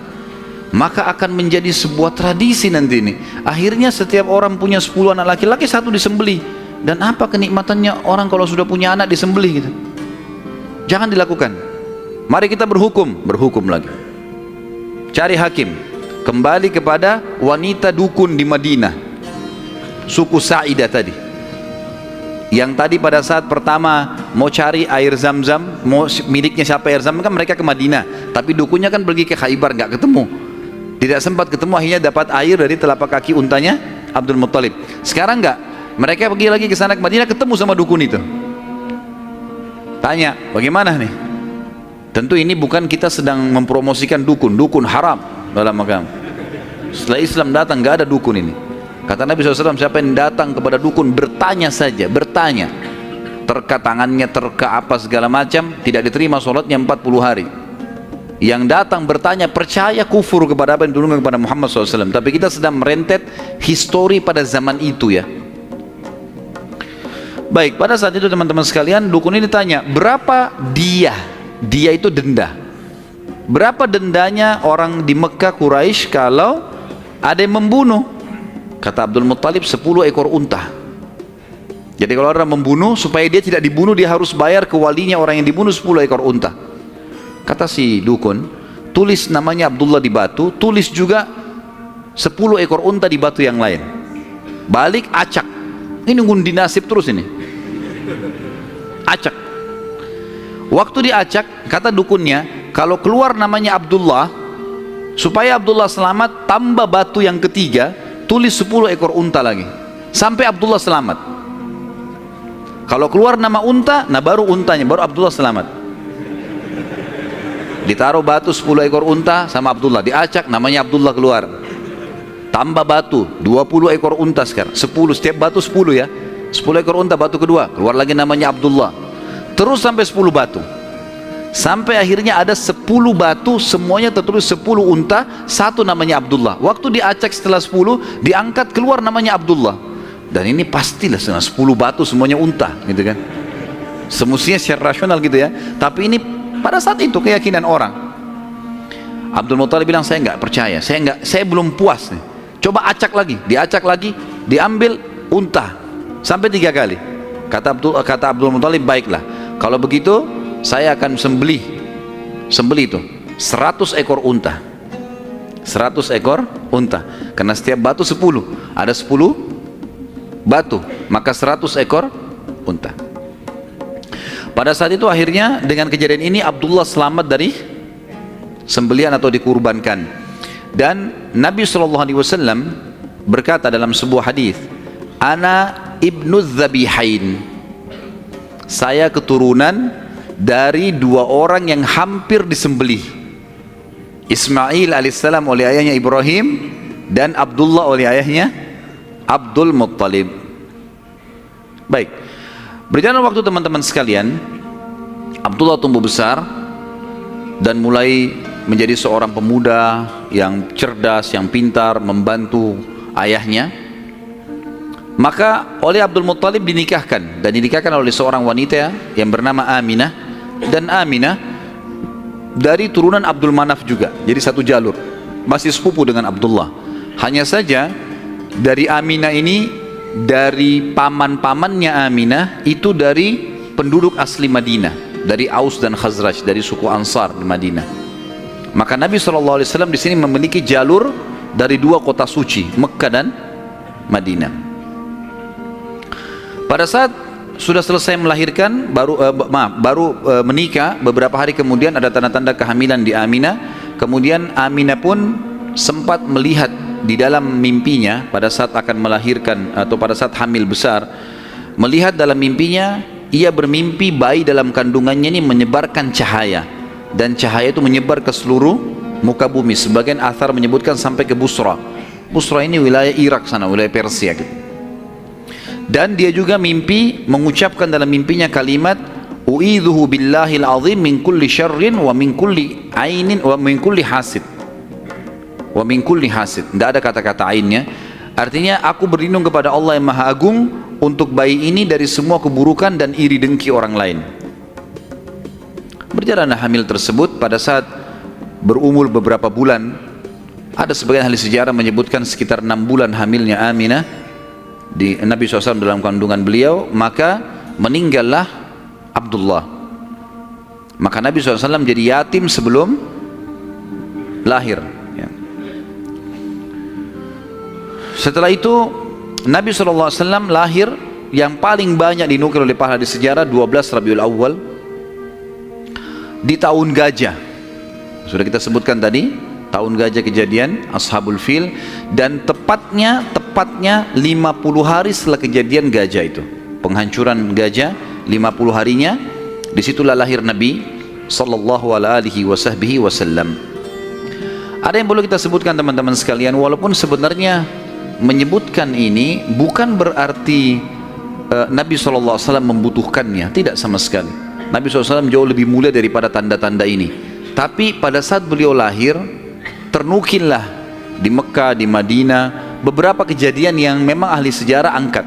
maka akan menjadi sebuah tradisi nanti ini. Akhirnya setiap orang punya 10 anak laki-laki, satu disembelih. Dan apa kenikmatannya orang kalau sudah punya anak disembelih gitu? Jangan dilakukan. Mari kita berhukum lagi. Cari hakim. Kembali kepada wanita dukun di Madinah, suku Sa'idah tadi. Yang tadi pada saat pertama mau cari air Zam-Zam, mau miliknya siapa air Zam-Zam, kan mereka ke Madinah. Tapi dukunnya kan pergi ke Khaybar, nggak ketemu. Tidak sempat ketemu, akhirnya dapat air dari telapak kaki untanya Abdul Muttalib. Sekarang enggak, mereka pergi lagi ke sana ke Madinah, ketemu sama dukun itu. Tanya, bagaimana nih? Tentu ini bukan kita sedang mempromosikan dukun, dukun haram dalam agama. Setelah Islam datang, enggak ada dukun ini. Kata Nabi SAW, siapa yang datang kepada dukun, bertanya saja, bertanya. Terka tangannya, terka apa segala macam, tidak diterima sholatnya 40 hari. Yang datang bertanya, percaya, kufur kepada apa yang diturunkan kepada Muhammad SAW. Tapi kita sedang merentet histori pada zaman itu ya. Baik, pada saat itu teman-teman sekalian, dukun ini tanya, berapa dia? Dia itu denda. Berapa dendanya orang di Mekah Quraisy kalau ada yang membunuh? Kata Abdul Muttalib, 10 ekor unta. Jadi kalau orang membunuh, supaya dia tidak dibunuh, dia harus bayar ke walinya orang yang dibunuh 10 ekor unta. Kata si dukun, tulis namanya Abdullah di batu, tulis juga 10 ekor unta di batu yang lain. Balik, acak. Ini ngundi nasib terus ini. Acak. Waktu diacak, kata dukunnya, kalau keluar namanya Abdullah, supaya Abdullah selamat, tambah batu yang ketiga, tulis 10 ekor unta lagi. Sampai Abdullah selamat. Kalau keluar nama unta, nah baru untanya, baru Abdullah selamat. Ditaruh batu 10 ekor unta sama Abdullah, diacak namanya Abdullah keluar. Tambah batu 20 ekor unta sekarang, 10, setiap batu 10 ya. 10 ekor unta batu kedua, keluar lagi namanya Abdullah. Terus sampai 10 batu. Sampai akhirnya ada 10 batu, semuanya tertulis 10 unta, satu namanya Abdullah. Waktu diacak setelah 10, diangkat keluar namanya Abdullah. Dan ini pastilah 10 batu semuanya unta, gitu kan. Semestinya secara rasional gitu ya. Tapi ini pada saat itu keyakinan orang. Abdul Muttalib bilang, saya nggak percaya, saya belum puas nih. Coba acak lagi, diacak lagi, diambil unta sampai 3 kali. Kata Abdul Muttalib, baiklah, kalau begitu saya akan sembelih itu 100 ekor unta. 100 ekor unta, karena setiap batu 10, ada 10 batu, maka 100 ekor unta. Pada saat itu akhirnya dengan kejadian ini Abdullah selamat dari sembelihan atau dikurbankan. Dan Nabi SAW berkata dalam sebuah hadis, Ana ibnu Zabihain, saya keturunan dari 2 orang yang hampir disembelih. Ismail alaihissalam oleh ayahnya Ibrahim, dan Abdullah oleh ayahnya Abdul Muttalib. Baik, berjalan waktu teman-teman sekalian, Abdullah tumbuh besar dan mulai menjadi seorang pemuda yang cerdas, yang pintar, membantu ayahnya. Maka oleh Abdul Muttalib dinikahkan, dan dinikahkan oleh seorang wanita yang bernama Aminah. Dan Aminah dari turunan Abdul Manaf juga, jadi satu jalur, masih sepupu dengan Abdullah. Hanya saja dari Aminah ini, dari paman-pamannya Aminah itu dari penduduk asli Madinah, dari Aus dan Khazraj, dari suku Ansar di Madinah. Maka Nabi SAW di sini memiliki jalur dari 2 kota suci, Mekkah dan Madinah. Pada saat sudah selesai melahirkan, baru menikah, beberapa hari kemudian ada tanda-tanda kehamilan di Aminah. Kemudian Aminah pun sempat melihat di dalam mimpinya pada saat akan melahirkan atau pada saat hamil besar, melihat dalam mimpinya ia bermimpi bayi dalam kandungannya ini menyebarkan cahaya, dan cahaya itu menyebar ke seluruh muka bumi. Sebagian athar menyebutkan sampai ke Busra. Busra ini wilayah Irak sana, wilayah Persia gitu. Dan dia juga mimpi mengucapkan dalam mimpinya kalimat u'idzuhu billahil azim min kulli syarrin wa min kulli ainin wa min kulli hasid. Wa min kulli hasid. Tidak ada kata-kata ainnya. Artinya aku berlindung kepada Allah yang Maha Agung untuk bayi ini dari semua keburukan dan iri dengki orang lain. Berjalanlah hamil tersebut. Pada saat berumur beberapa bulan, ada sebagian ahli sejarah menyebutkan sekitar 6 bulan hamilnya Aminah di Nabi SAW dalam kandungan beliau, maka meninggallah Abdullah. Maka Nabi SAW jadi yatim sebelum lahir ya. Setelah itu Nabi SAW lahir, yang paling banyak dinukil oleh para ahli sejarah 12 Rabiul Awal di tahun gajah. Sudah kita sebutkan tadi, tahun gajah kejadian Ashabul Fil, dan tepatnya 50 hari setelah kejadian gajah itu, penghancuran gajah, 50 harinya disitulah lahir Nabi sallallahu alaihi wasallam. Ada yang perlu kita sebutkan teman-teman sekalian, walaupun sebenarnya menyebutkan ini bukan berarti Nabi SAW membutuhkannya, tidak sama sekali. Nabi SAW jauh lebih mulia daripada tanda-tanda ini. Tapi pada saat beliau lahir, ternukillah di Mekah, di Madinah, beberapa kejadian yang memang ahli sejarah angkat.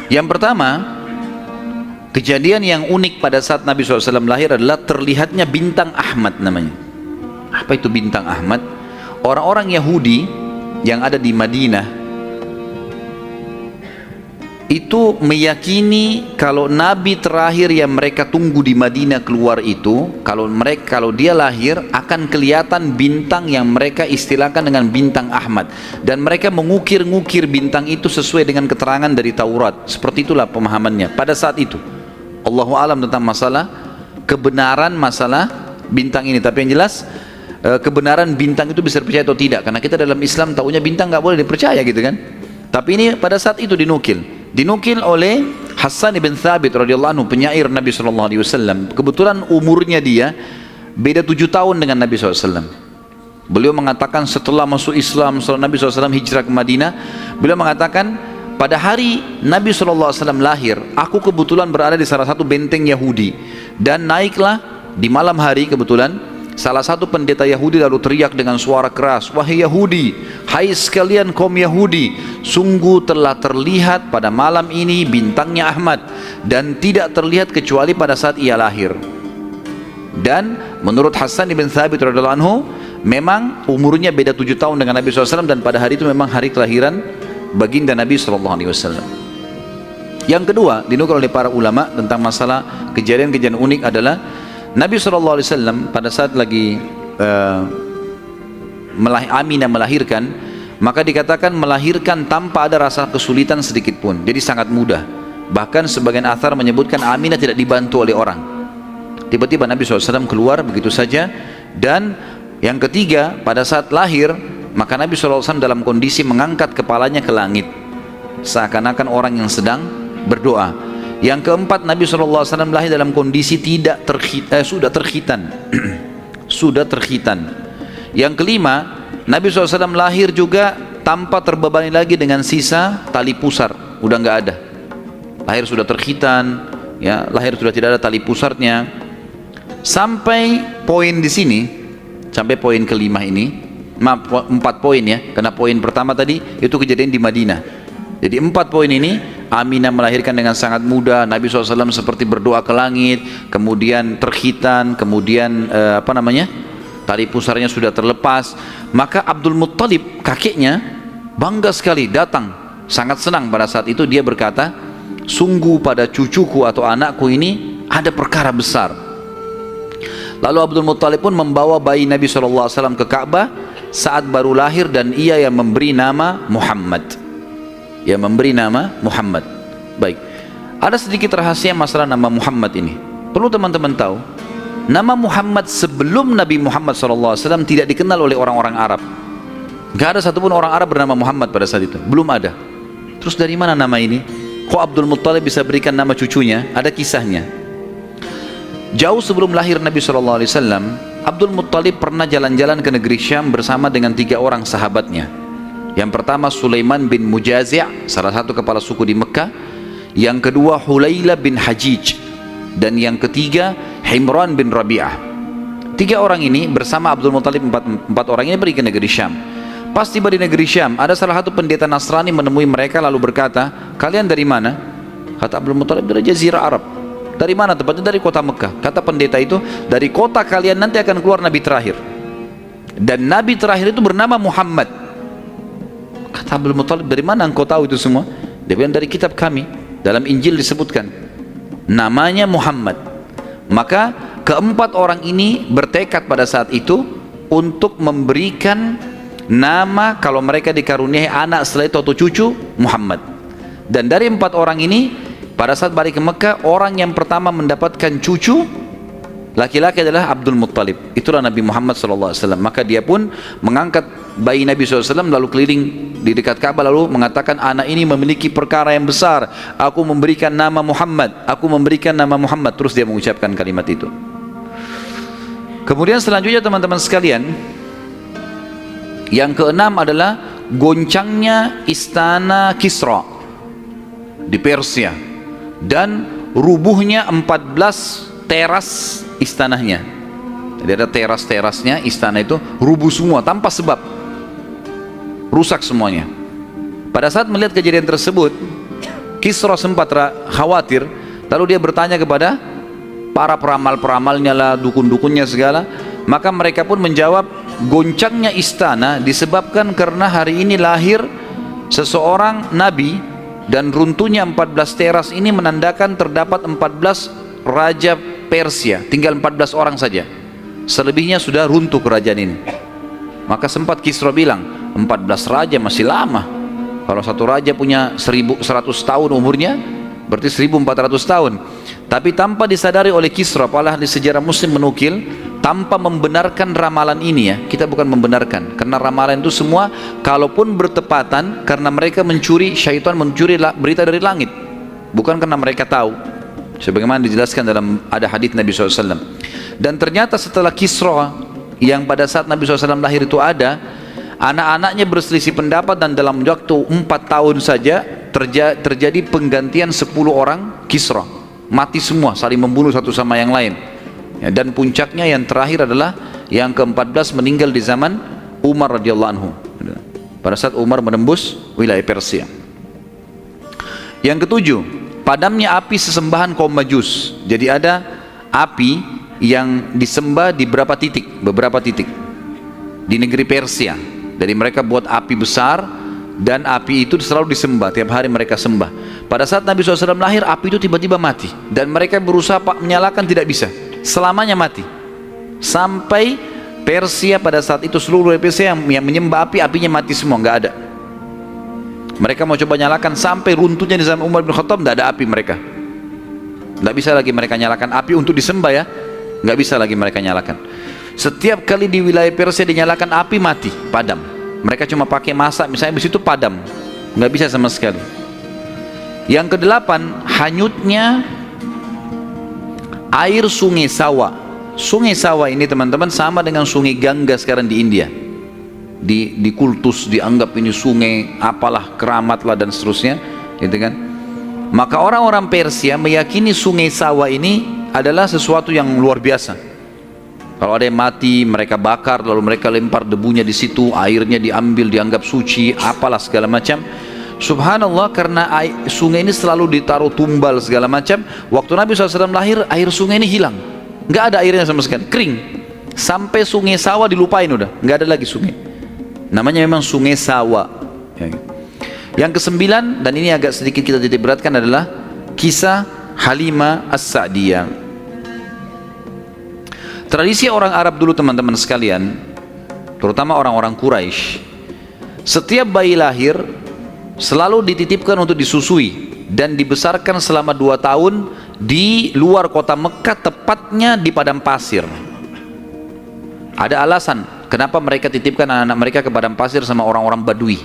Yang pertama, kejadian yang unik pada saat Nabi SAW lahir adalah terlihatnya bintang Ahmad namanya. Apa itu bintang Ahmad? Orang-orang Yahudi yang ada di Madinah itu meyakini kalau Nabi terakhir yang mereka tunggu di Madinah keluar itu, kalau dia lahir akan kelihatan bintang yang mereka istilahkan dengan bintang Ahmad, dan mereka mengukir-ngukir bintang itu sesuai dengan keterangan dari Taurat. Seperti itulah pemahamannya pada saat itu. Allahu alam tentang masalah kebenaran masalah bintang ini, tapi yang jelas kebenaran bintang itu bisa dipercaya atau tidak, karena kita dalam Islam tahunya bintang nggak boleh dipercaya gitu kan. Tapi ini pada saat itu dinukil oleh Hassan ibn Thabit radhiyallahu anhu, penyair Nabi SAW. Kebetulan umurnya dia beda 7 tahun dengan Nabi SAW. Beliau mengatakan setelah masuk Islam, setelah Nabi SAW hijrah ke Madinah, beliau mengatakan pada hari Nabi SAW lahir, aku kebetulan berada di salah satu benteng Yahudi, dan naiklah di malam hari kebetulan salah satu pendeta Yahudi lalu teriak dengan suara keras, wahai Yahudi, hai sekalian kaum Yahudi, sungguh telah terlihat pada malam ini bintangnya Ahmad, dan tidak terlihat kecuali pada saat ia lahir. Dan menurut Hassan ibn Thabit radhiyallahu anhu, memang umurnya beda 7 tahun dengan Nabi SAW, dan pada hari itu memang hari kelahiran baginda Nabi SAW. Yang kedua dinukil oleh para ulama tentang masalah kejadian-kejadian unik adalah Nabi SAW pada saat lagi Aminah melahirkan, maka dikatakan melahirkan tanpa ada rasa kesulitan sedikit pun, jadi sangat mudah. Bahkan sebagian athar menyebutkan Aminah tidak dibantu oleh orang. Tiba-tiba Nabi SAW keluar begitu saja. Dan yang ketiga, pada saat lahir, maka Nabi SAW dalam kondisi mengangkat kepalanya ke langit, seakan-akan orang yang sedang berdoa. Yang keempat, Nabi SAW lahir dalam kondisi sudah terkhitan sudah terkhitan. Yang kelima, Nabi SAW lahir juga tanpa terbebani lagi dengan sisa tali pusar, udah nggak ada. Lahir sudah terkhitan, ya, lahir sudah tidak ada tali pusarnya. Sampai poin di sini, sampai poin kelima ini, 4 poin ya, karena poin pertama tadi itu kejadian di Madinah. Jadi 4 poin ini, Aminah melahirkan dengan sangat mudah, Nabi SAW seperti berdoa ke langit, kemudian terkhitan, kemudian tali pusarnya sudah terlepas. Maka Abdul Muttalib, kakeknya, bangga sekali datang, sangat senang pada saat itu. Dia berkata, sungguh pada cucuku atau anakku ini ada perkara besar. Lalu Abdul Muttalib pun membawa bayi Nabi SAW ke Ka'bah saat baru lahir, dan ia yang memberi nama Muhammad. yang memberi nama Muhammad. Baik, ada sedikit rahasia masalah nama Muhammad ini. Perlu teman-teman tahu, nama Muhammad sebelum Nabi Muhammad SAW tidak dikenal oleh orang-orang Arab. Gak ada satupun orang Arab bernama Muhammad pada saat itu, belum ada. Terus dari mana nama ini? Kok Abdul Muttalib bisa berikan nama cucunya? Ada kisahnya. Jauh sebelum lahir Nabi SAW, Abdul Muttalib pernah jalan-jalan ke negeri Syam bersama dengan 3 orang sahabatnya. Yang pertama Sulaiman bin Mujazi', salah satu kepala suku di Mekah. Yang kedua Hulayla bin Hajij. Dan yang ketiga Himran bin Rabi'ah. 3 orang ini bersama Abdul Muttalib, 4 orang ini pergi ke negeri Syam. Pas tiba di negeri Syam, ada salah satu pendeta Nasrani menemui mereka lalu berkata, kalian dari mana? Kata Abdul Muttalib, dari Jazirah Arab. Dari mana? Tepatnya dari kota Mekah. Kata pendeta itu, dari kota kalian nanti akan keluar Nabi terakhir. Dan Nabi terakhir itu bernama Muhammad. Kata Abdul Muttalib, dari mana engkau tahu itu semua? Dia bilang, dari kitab kami, dalam Injil disebutkan namanya Muhammad. Maka keempat orang ini bertekad pada saat itu untuk memberikan nama kalau mereka dikaruniai anak setelah itu atau cucu, Muhammad. Dan dari 4 orang ini pada saat balik ke Mekah, orang yang pertama mendapatkan cucu laki-laki adalah Abdul Muttalib. Itulah Nabi Muhammad SAW. Maka dia pun mengangkat bayi Nabi SAW lalu keliling di dekat Ka'bah lalu mengatakan, anak ini memiliki perkara yang besar, aku memberikan nama Muhammad, aku memberikan nama Muhammad. Terus dia mengucapkan kalimat itu. Kemudian selanjutnya teman-teman sekalian, yang keenam adalah goncangnya istana Kisra di Persia dan rubuhnya 14 teras istananya. Jadi ada teras-terasnya istana itu rubuh semua tanpa sebab, rusak semuanya. Pada saat melihat kejadian tersebut, Kisra sempat khawatir, lalu dia bertanya kepada para peramal-peramalnya lah, dukun-dukunnya segala. Maka mereka pun menjawab, goncangnya istana disebabkan karena hari ini lahir seseorang nabi, dan runtuhnya 14 teras ini menandakan terdapat 14 raja Persia, tinggal 14 orang saja, selebihnya sudah runtuh kerajaan ini. Maka sempat Kisra bilang, 14 raja masih lama, kalau satu raja punya 1100 tahun umurnya, berarti 1400 tahun. Tapi tanpa disadari oleh Kisra, para ahli sejarah muslim menukil, tanpa membenarkan ramalan ini ya, kita bukan membenarkan, karena ramalan itu semua kalaupun bertepatan karena mereka mencuri, syaitan mencuri berita dari langit, bukan karena mereka tahu, sebagaimana dijelaskan dalam ada hadits Nabi SAW. Dan ternyata setelah Kisra yang pada saat Nabi SAW lahir itu ada, anak-anaknya berselisih pendapat, dan dalam waktu 4 tahun saja terjadi penggantian 10 orang Kisra, mati semua, saling membunuh satu sama yang lain. Ya, dan puncaknya yang terakhir adalah yang ke-14 meninggal di zaman Umar radhiyallahu anhu, pada saat Umar menembus wilayah Persia. Yang ketujuh, padamnya api sesembahan kaum Majus. Jadi ada api yang disembah di beberapa titik di negeri Persia. Jadi mereka buat api besar, dan api itu selalu disembah, tiap hari mereka sembah. Pada saat Nabi SAW lahir, api itu tiba-tiba mati, dan mereka berusaha menyalakan, tidak bisa, selamanya mati. Sampai Persia pada saat itu, seluruh Persia yang menyembah api, apinya mati semua, nggak ada. Mereka mau coba nyalakan, sampai runtuhnya di zaman Umar bin Khattab, nggak ada api mereka. Nggak bisa lagi mereka nyalakan api untuk disembah ya, nggak bisa lagi mereka nyalakan. Setiap kali di wilayah Persia dinyalakan api, mati, padam. Mereka cuma pakai masak misalnya, di situ padam, nggak bisa sama sekali. Yang kedelapan, hanyutnya air sungai Sawa. Sungai Sawa ini teman-teman sama dengan sungai Gangga sekarang di India. Di kultus dianggap ini sungai apalah, keramat lah dan seterusnya, gitu kan. Maka orang-orang Persia meyakini sungai Sawa ini adalah sesuatu yang luar biasa. Kalau ada yang mati, mereka bakar, lalu mereka lempar debunya di situ, airnya diambil, dianggap suci, apalah segala macam. Subhanallah, karena sungai ini selalu ditaruh tumbal segala macam. Waktu Nabi SAW lahir, air sungai ini hilang, nggak ada airnya sama sekali, kering. Sampai sungai Sawa dilupain udah, nggak ada lagi sungai. Namanya memang sungai Sawa. Yang kesembilan, dan ini agak sedikit kita titik beratkan, adalah kisah Halimah As-Sa'diyah. Tradisi orang Arab dulu teman-teman sekalian, terutama orang-orang Quraisy, setiap bayi lahir selalu dititipkan untuk disusui dan dibesarkan selama 2 tahun di luar kota Mekah, tepatnya di padang pasir. Ada alasan kenapa mereka titipkan anak-anak mereka ke padang pasir sama orang-orang Badui.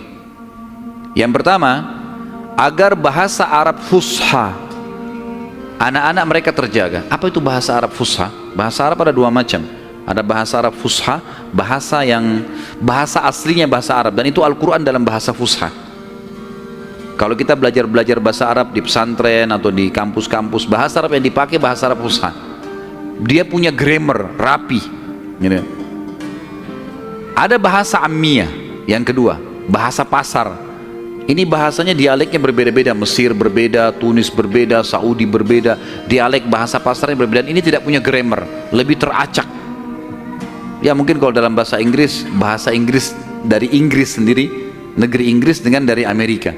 Yang pertama, agar bahasa Arab fusha anak-anak mereka terjaga. Apa itu bahasa Arab fusha? Bahasa Arab ada 2 macam. Ada bahasa Arab fusha, bahasa aslinya bahasa Arab, dan itu Al-Quran dalam bahasa fusha. Kalau kita belajar bahasa Arab di pesantren atau di kampus-kampus, bahasa Arab yang dipakai bahasa Arab fusha. Dia punya grammar rapi, gitu. Ada bahasa Ammiyah yang kedua, bahasa pasar. Ini bahasanya dialeknya berbeda-beda, Mesir berbeda, Tunis berbeda, Saudi berbeda, dialek bahasa pasarnya berbeda. Ini tidak punya grammar, lebih teracak. Ya mungkin kalau dalam bahasa Inggris dari Inggris sendiri, negeri Inggris dengan dari Amerika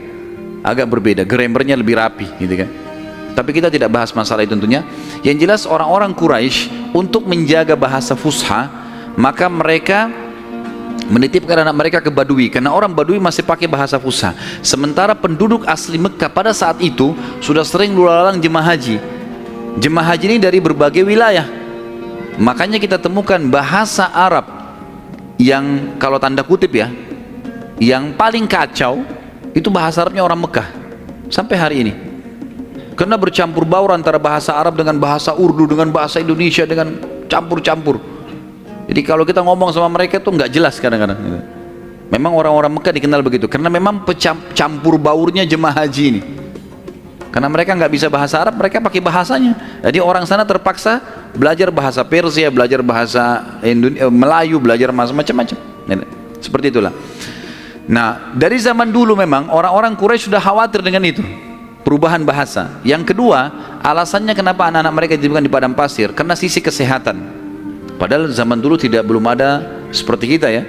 agak berbeda, grammarnya lebih rapi, gitu kan. Tapi kita tidak bahas masalah itu tentunya. Yang jelas orang-orang Quraisy untuk menjaga bahasa fusha, maka mereka menitipkan anak mereka ke Badui, karena orang Badui masih pakai bahasa fusha. Sementara penduduk asli Mekah pada saat itu sudah sering lalu-lalang jemaah haji. Jemaah haji ini dari berbagai wilayah. Makanya kita temukan bahasa Arab yang kalau tanda kutip ya, yang paling kacau itu bahasa Arabnya orang Mekah sampai hari ini. Karena bercampur baur antara bahasa Arab dengan bahasa Urdu dengan bahasa Indonesia, dengan campur-campur. Jadi kalau kita ngomong sama mereka tuh nggak jelas kadang-kadang. Memang orang-orang Mekah dikenal begitu, karena memang campur baurnya jemaah haji ini. Karena mereka nggak bisa bahasa Arab, mereka pakai bahasanya. Jadi orang sana terpaksa belajar bahasa Persia, belajar bahasa Melayu, belajar macam-macam. Seperti itulah. Nah, dari zaman dulu memang orang-orang Quraisy sudah khawatir dengan itu, perubahan bahasa. Yang kedua, alasannya kenapa anak-anak mereka dititipkan di padang pasir, karena sisi kesehatan. Padahal zaman dulu belum ada seperti kita ya,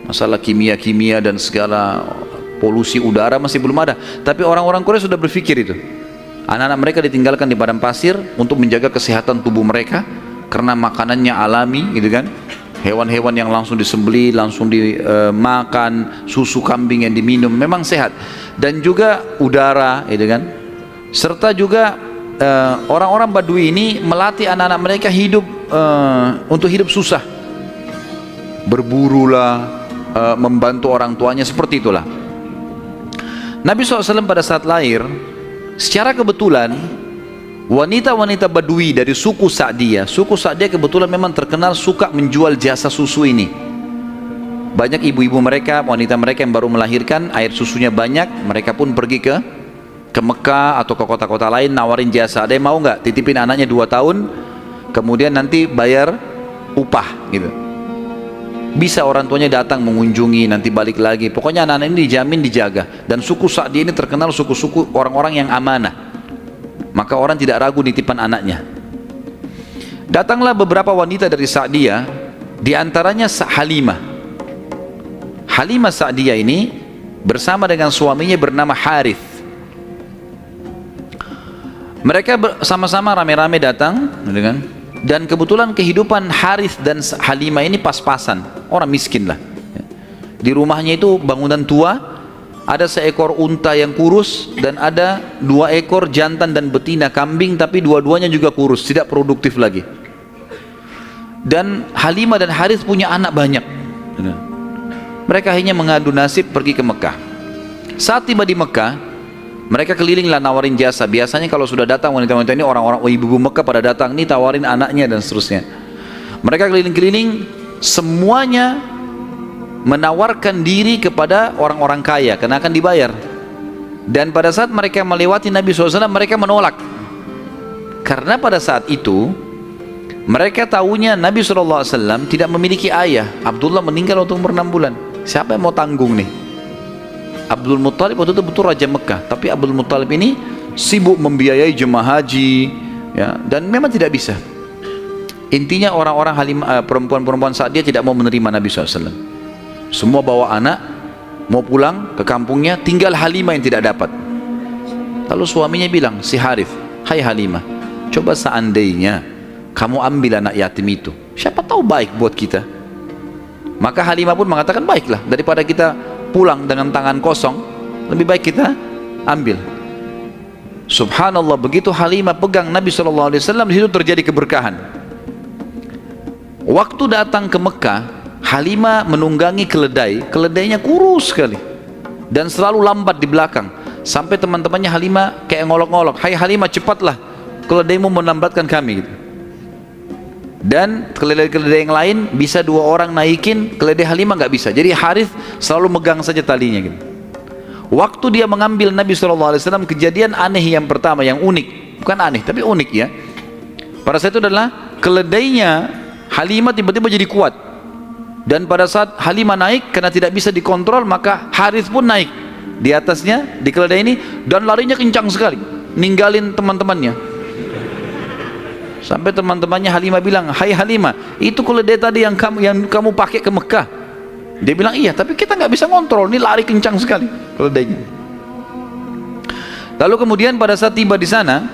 masalah kimia-kimia dan segala polusi udara masih belum ada. Tapi orang-orang Quraisy sudah berpikir itu. Anak-anak mereka ditinggalkan di padang pasir untuk menjaga kesehatan tubuh mereka, karena makanannya alami, gitu kan. Hewan-hewan yang langsung disembelih, langsung dimakan, susu kambing yang diminum, memang sehat. Dan juga udara, gitu kan. Serta juga orang-orang Badui ini melatih anak-anak mereka hidup untuk hidup susah, berburulah, membantu orang tuanya, seperti itulah. Nabi SAW pada saat lahir, secara kebetulan wanita-wanita Badui dari suku Sa'diyah kebetulan memang terkenal suka menjual jasa susu ini. Banyak ibu-ibu mereka, wanita mereka yang baru melahirkan, air susunya banyak, mereka pun pergi ke Mekah atau ke kota-kota lain nawarin jasa. Ada yang mau nggak titipin anaknya 2 tahun, kemudian nanti bayar upah, gitu. Bisa orang tuanya datang mengunjungi, nanti balik lagi. Pokoknya anak-anak ini dijamin dijaga. Dan suku Sa'di ini terkenal suku-suku orang-orang yang amanah. Maka orang tidak ragu nitipan anaknya. Datanglah beberapa wanita dari Sa'diyah, di antaranya Halimah. Halimah Sa'diyah ini bersama dengan suaminya bernama Harith. Mereka sama-sama rame-rame datang, dan kebetulan kehidupan Harith dan Halimah ini pas-pasan, orang miskin lah. Di rumahnya itu bangunan tua, ada seekor unta yang kurus dan ada 2 ekor jantan dan betina kambing, tapi dua-duanya juga kurus, tidak produktif lagi. Dan Halimah dan Harith punya anak banyak. Mereka akhirnya mengadu nasib pergi ke Mekah. Saat tiba di Mekah, mereka kelilinglah nawarin jasa. Biasanya kalau sudah datang wanita-wanita ini, orang-orang ibu-ibu Mekah pada datang, nih tawarin anaknya dan seterusnya. Mereka keliling-keliling, semuanya menawarkan diri kepada orang-orang kaya karena akan dibayar. Dan pada saat mereka melewati Nabi SAW, mereka menolak, karena pada saat itu mereka tahunya Nabi SAW tidak memiliki ayah. Abdullah meninggal waktu umur 6 bulan. Siapa yang mau tanggung nih? Abdul Muttalib waktu itu betul Raja Mekah, tapi Abdul Muttalib ini sibuk membiayai jemaah haji, ya, dan memang tidak bisa. Intinya orang-orang perempuan-perempuan saat dia tidak mau menerima Nabi SAW. Semua bawa anak, mau pulang ke kampungnya, tinggal Halimah yang tidak dapat. Lalu suaminya bilang, si Harith, hai Halimah, coba seandainya kamu ambil anak yatim itu, siapa tahu baik buat kita. Maka Halimah pun mengatakan, baiklah, daripada kita pulang dengan tangan kosong, lebih baik kita ambil. Subhanallah, begitu Halimah pegang Nabi SAW, di situ terjadi keberkahan. Waktu datang ke Mekah, Halimah menunggangi keledai, keledainya kurus sekali dan selalu lambat di belakang, sampai teman-temannya Halimah kayak ngolok-ngolok, "Hai Halimah, cepatlah, keledaimu melambatkan kami," gitu. Dan keledai-keledai yang lain bisa 2 orang naikin, keledai Halimah nggak bisa. Jadi Harith selalu megang saja talinya gitu. Waktu dia mengambil Nabi SAW, kejadian aneh yang pertama, yang unik, bukan aneh tapi unik ya. Pada saat itu adalah keledainya Halimah tiba-tiba jadi kuat, dan pada saat Halimah naik karena tidak bisa dikontrol, maka Harith pun naik di atasnya, di keledai ini, dan larinya kencang sekali, ninggalin teman-temannya. Sampai teman-temannya Halimah bilang, "Hai Halimah, itu keledai tadi yang kamu pakai ke Mekah." Dia bilang, "Iya, tapi kita nggak bisa ngontrol, ini lari kencang sekali keledainya." Lalu kemudian pada saat tiba di sana,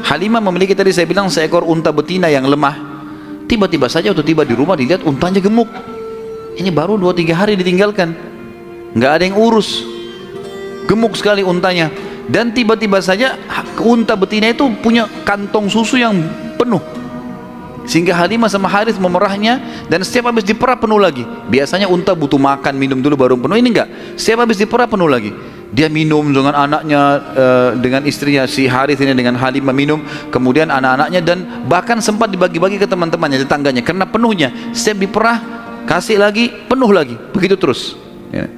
Halimah memiliki tadi saya bilang seekor unta betina yang lemah. Tiba-tiba saja waktu tiba di rumah dilihat untanya gemuk. Ini baru 2-3 hari ditinggalkan, nggak ada yang urus, gemuk sekali untanya. Dan tiba-tiba saja unta betina itu punya kantong susu yang penuh, sehingga Halimah sama Harith memerahnya, dan setiap habis diperah penuh lagi. Biasanya unta butuh makan, minum dulu baru penuh, ini enggak, setiap habis diperah penuh lagi. Dia minum dengan anaknya, dengan istrinya si Harith ini, dengan Halimah minum, kemudian anak-anaknya, dan bahkan sempat dibagi-bagi ke teman-temannya, tetangganya, karena penuhnya. Setiap diperah kasih lagi, penuh lagi, begitu terus ya.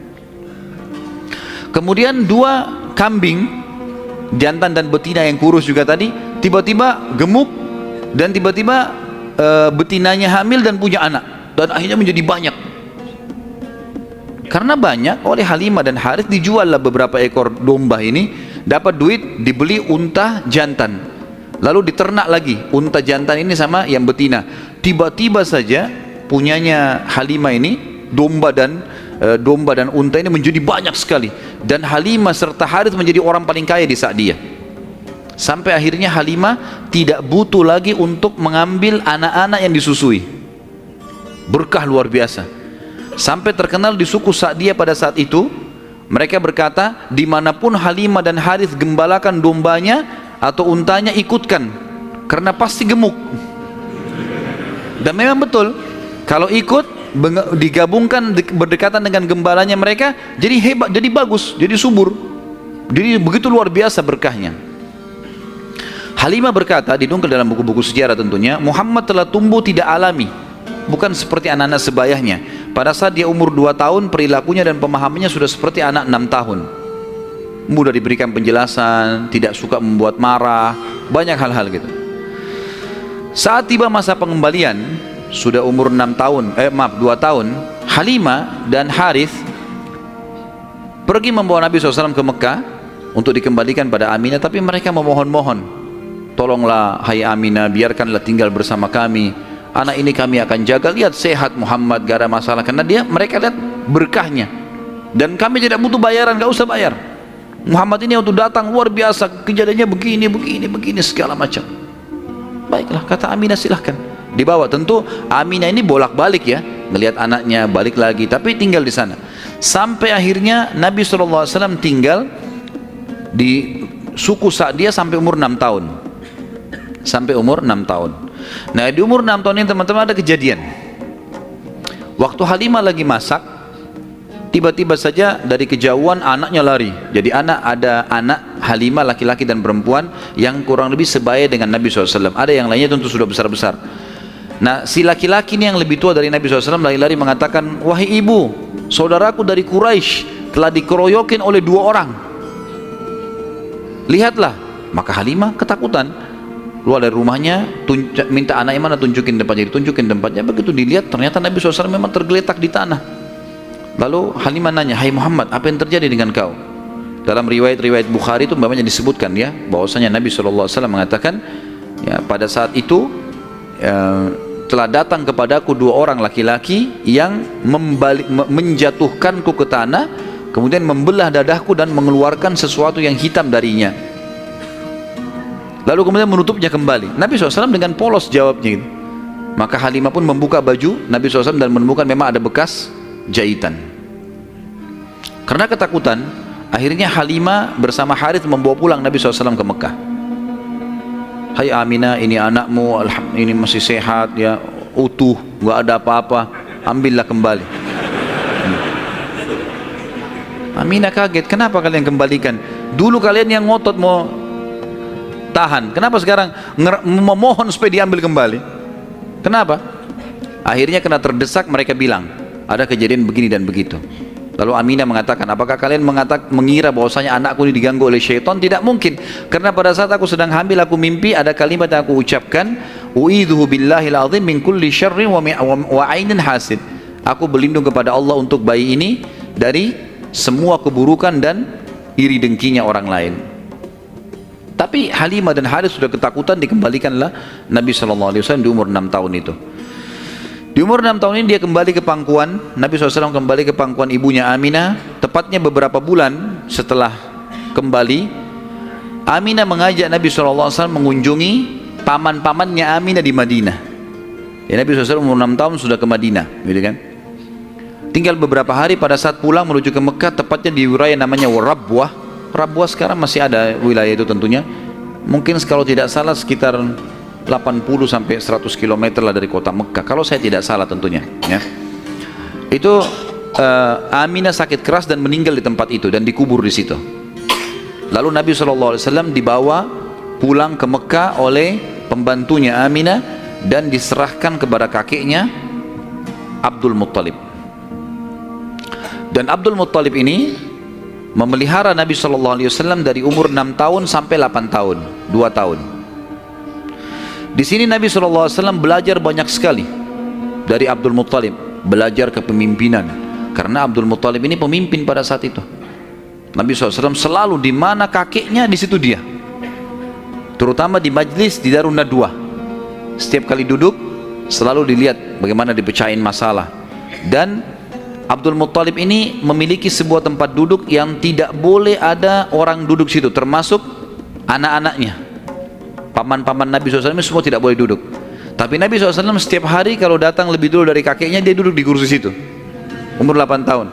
Kemudian 2 kambing, jantan dan betina yang kurus juga tadi, tiba-tiba gemuk, dan tiba-tiba betinanya hamil dan punya anak, dan akhirnya menjadi banyak. Karena banyak, oleh Halimah dan Harith dijuallah beberapa ekor domba ini, dapat duit, dibeli unta jantan, lalu diternak lagi unta jantan ini sama yang betina. Tiba-tiba saja punyanya Halimah ini, domba dan unta ini menjadi banyak sekali, dan Halimah serta Harith menjadi orang paling kaya di saat dia. Sampai akhirnya Halimah tidak butuh lagi untuk mengambil anak-anak yang disusui. Berkah luar biasa. Sampai terkenal di suku Sa'diyah pada saat itu, mereka berkata, dimanapun Halimah dan Harith gembalakan dombanya atau untanya, ikutkan, karena pasti gemuk. Dan memang betul, kalau ikut digabungkan berdekatan dengan gembalanya mereka, jadi hebat, jadi bagus, jadi subur, jadi begitu luar biasa berkahnya. Halimah berkata, didongkel dalam buku-buku sejarah tentunya, Muhammad telah tumbuh tidak alami, bukan seperti anak-anak sebayahnya. Pada saat dia umur 2 tahun, perilakunya dan pemahamannya sudah seperti anak 6 tahun. Mudah diberikan penjelasan, tidak suka membuat marah, banyak hal-hal gitu. Saat tiba masa pengembalian, sudah umur 2 tahun, Halimah dan Harith pergi membawa Nabi SAW ke Mekah untuk dikembalikan pada Aminah, tapi mereka memohon-mohon, "Tolonglah hai Aminah, biarkanlah tinggal bersama kami, anak ini kami akan jaga, lihat sehat Muhammad, gak ada masalah." Karena mereka lihat berkahnya, dan kami tidak butuh bayaran, gak usah bayar. Muhammad ini waktu datang luar biasa, kejadiannya begini segala macam. Baiklah, kata Aminah, silahkan dibawa. Tentu Aminah ini bolak-balik ya, ngelihat anaknya, balik lagi, tapi tinggal di sana. Sampai akhirnya Nabi SAW tinggal di suku Sa'diyah sampai umur 6 tahun. Sampai umur 6 tahun. Nah, di umur 6 tahun ini teman-teman ada kejadian. Waktu Halimah lagi masak, tiba-tiba saja dari kejauhan anaknya lari. Jadi ada anak Halimah laki-laki dan perempuan yang kurang lebih sebaya dengan Nabi SAW. Ada yang lainnya tentu sudah besar-besar. Nah, si laki-laki ini yang lebih tua dari Nabi SAW lari-lari mengatakan, "Wahai ibu, saudaraku dari Quraisy telah dikeroyokin oleh 2 orang. Lihatlah." Maka Halimah ketakutan, keluar dari rumahnya, minta anaknya, "Mana, tunjukin tempatnya." Ditunjukin tempatnya. Begitu dilihat, ternyata Nabi SAW memang tergeletak di tanah. Lalu Halimah nanya, "Hai Muhammad, apa yang terjadi dengan kau?" Dalam riwayat Bukhari itu umpamanya disebutkan ya, bahwasanya Nabi SAW mengatakan, ya, pada saat itu telah datang kepadaku 2 orang laki-laki yang menjatuhkanku ke tanah, kemudian membelah dadahku dan mengeluarkan sesuatu yang hitam darinya, lalu kemudian menutupnya kembali. Nabi SAW dengan polos jawabnya gitu. Maka Halimah pun membuka baju Nabi SAW dan menemukan memang ada bekas jahitan. Karena ketakutan, Akhirnya Halimah bersama Harith membawa pulang Nabi SAW ke Mekah. Hai Aminah, ini anakmu, ini masih sehat ya, utuh, nggak ada apa-apa, ambillah kembali. Aminah kaget, kenapa kalian kembalikan? Dulu kalian yang ngotot mau tahan, kenapa sekarang memohon supaya diambil kembali? Kenapa? Akhirnya kena terdesak, mereka bilang ada kejadian begini dan begitu. Lalu Aminah mengatakan, apakah kalian mengira bahwasanya anakku ini diganggu oleh syaitan? Tidak mungkin, karena pada saat aku sedang hamil aku mimpi ada kalimat yang aku ucapkan, u'idzuhu billahil azim min kulli syarrin wa ainin hasid. Aku berlindung kepada Allah untuk bayi ini dari semua keburukan dan iri dengkinya orang lain. Tapi Halimah dan Harith sudah ketakutan, dikembalikanlah Nabi SAW di umur 6 tahun itu. Di umur 6 tahun ini dia kembali ke pangkuan, Nabi SAW kembali ke pangkuan ibunya Aminah. Tepatnya beberapa bulan setelah kembali, Aminah mengajak Nabi SAW mengunjungi paman-pamannya Aminah di Madinah. Ya, Nabi SAW umur 6 tahun sudah ke Madinah, gitu kan? Tinggal beberapa hari pada saat pulang menuju ke Mekah, tepatnya di wilayah namanya Rabwah. Rabwah sekarang masih ada wilayah itu tentunya. Mungkin kalau tidak salah sekitar 80 sampai 100 km lah dari kota Mekah, kalau saya tidak salah tentunya ya. Itu Aminah sakit keras dan meninggal di tempat itu dan dikubur di situ. Lalu Nabi SAW dibawa pulang ke Mekah oleh pembantunya Aminah dan diserahkan kepada kakeknya Abdul Muttalib. Dan Abdul Muttalib ini memelihara Nabi SAW dari umur 6 tahun sampai 8 tahun, 2 tahun. Di sini Nabi SAW belajar banyak sekali dari Abdul Muttalib, belajar kepemimpinan, karena Abdul Muttalib ini pemimpin pada saat itu. Nabi SAW selalu di mana kakeknya, di situ dia. Terutama di majlis di Darun Nadwah, setiap kali duduk selalu dilihat bagaimana dipecahin masalah. Dan Abdul Muttalib ini memiliki sebuah tempat duduk yang tidak boleh ada orang duduk situ, termasuk anak-anaknya. Paman-paman Nabi SAW semua tidak boleh duduk. Tapi Nabi SAW setiap hari kalau datang lebih dulu dari kakeknya, dia duduk di kursi situ. Umur 8 tahun.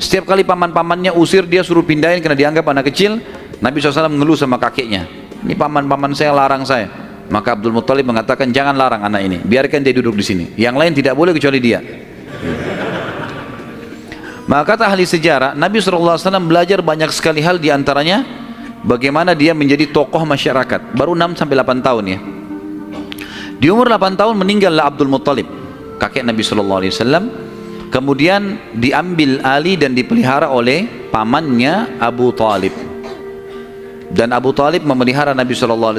Setiap kali paman-pamannya usir, dia suruh pindahin karena dianggap anak kecil. Nabi SAW mengeluh sama kakeknya, ini paman-paman saya larang saya. Maka Abdul Muttalib mengatakan, jangan larang anak ini, biarkan dia duduk di sini. Yang lain tidak boleh kecuali dia. Maka kata ahli sejarah, Nabi SAW belajar banyak sekali hal, diantaranya bagaimana dia menjadi tokoh masyarakat. Baru 6 sampai 8 tahun ya. Di umur 8 tahun meninggallah Abdul Muttalib, kakek Nabi SAW. Kemudian diambil alih dan dipelihara oleh pamannya Abu Talib. Dan Abu Talib memelihara Nabi SAW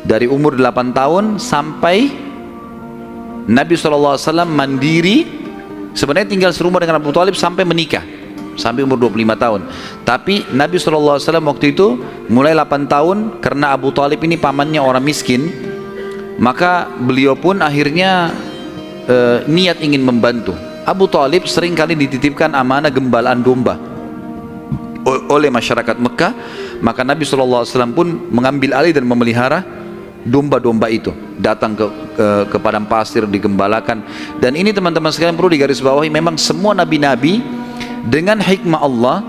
dari umur 8 tahun sampai Nabi SAW mandiri. Sebenarnya tinggal serumah dengan Abu Talib sampai menikah, sampai umur 25 tahun. Tapi Nabi SAW waktu itu mulai 8 tahun, karena Abu Talib ini pamannya orang miskin, maka beliau pun akhirnya niat ingin membantu. Abu Talib sering kali dititipkan amanah gembalaan domba oleh masyarakat Mekah. Maka Nabi SAW pun mengambil alih dan memelihara domba-domba itu, datang ke padang pasir, digembalakan. Dan ini teman-teman sekalian perlu digarisbawahi, memang semua nabi-nabi dengan hikmah Allah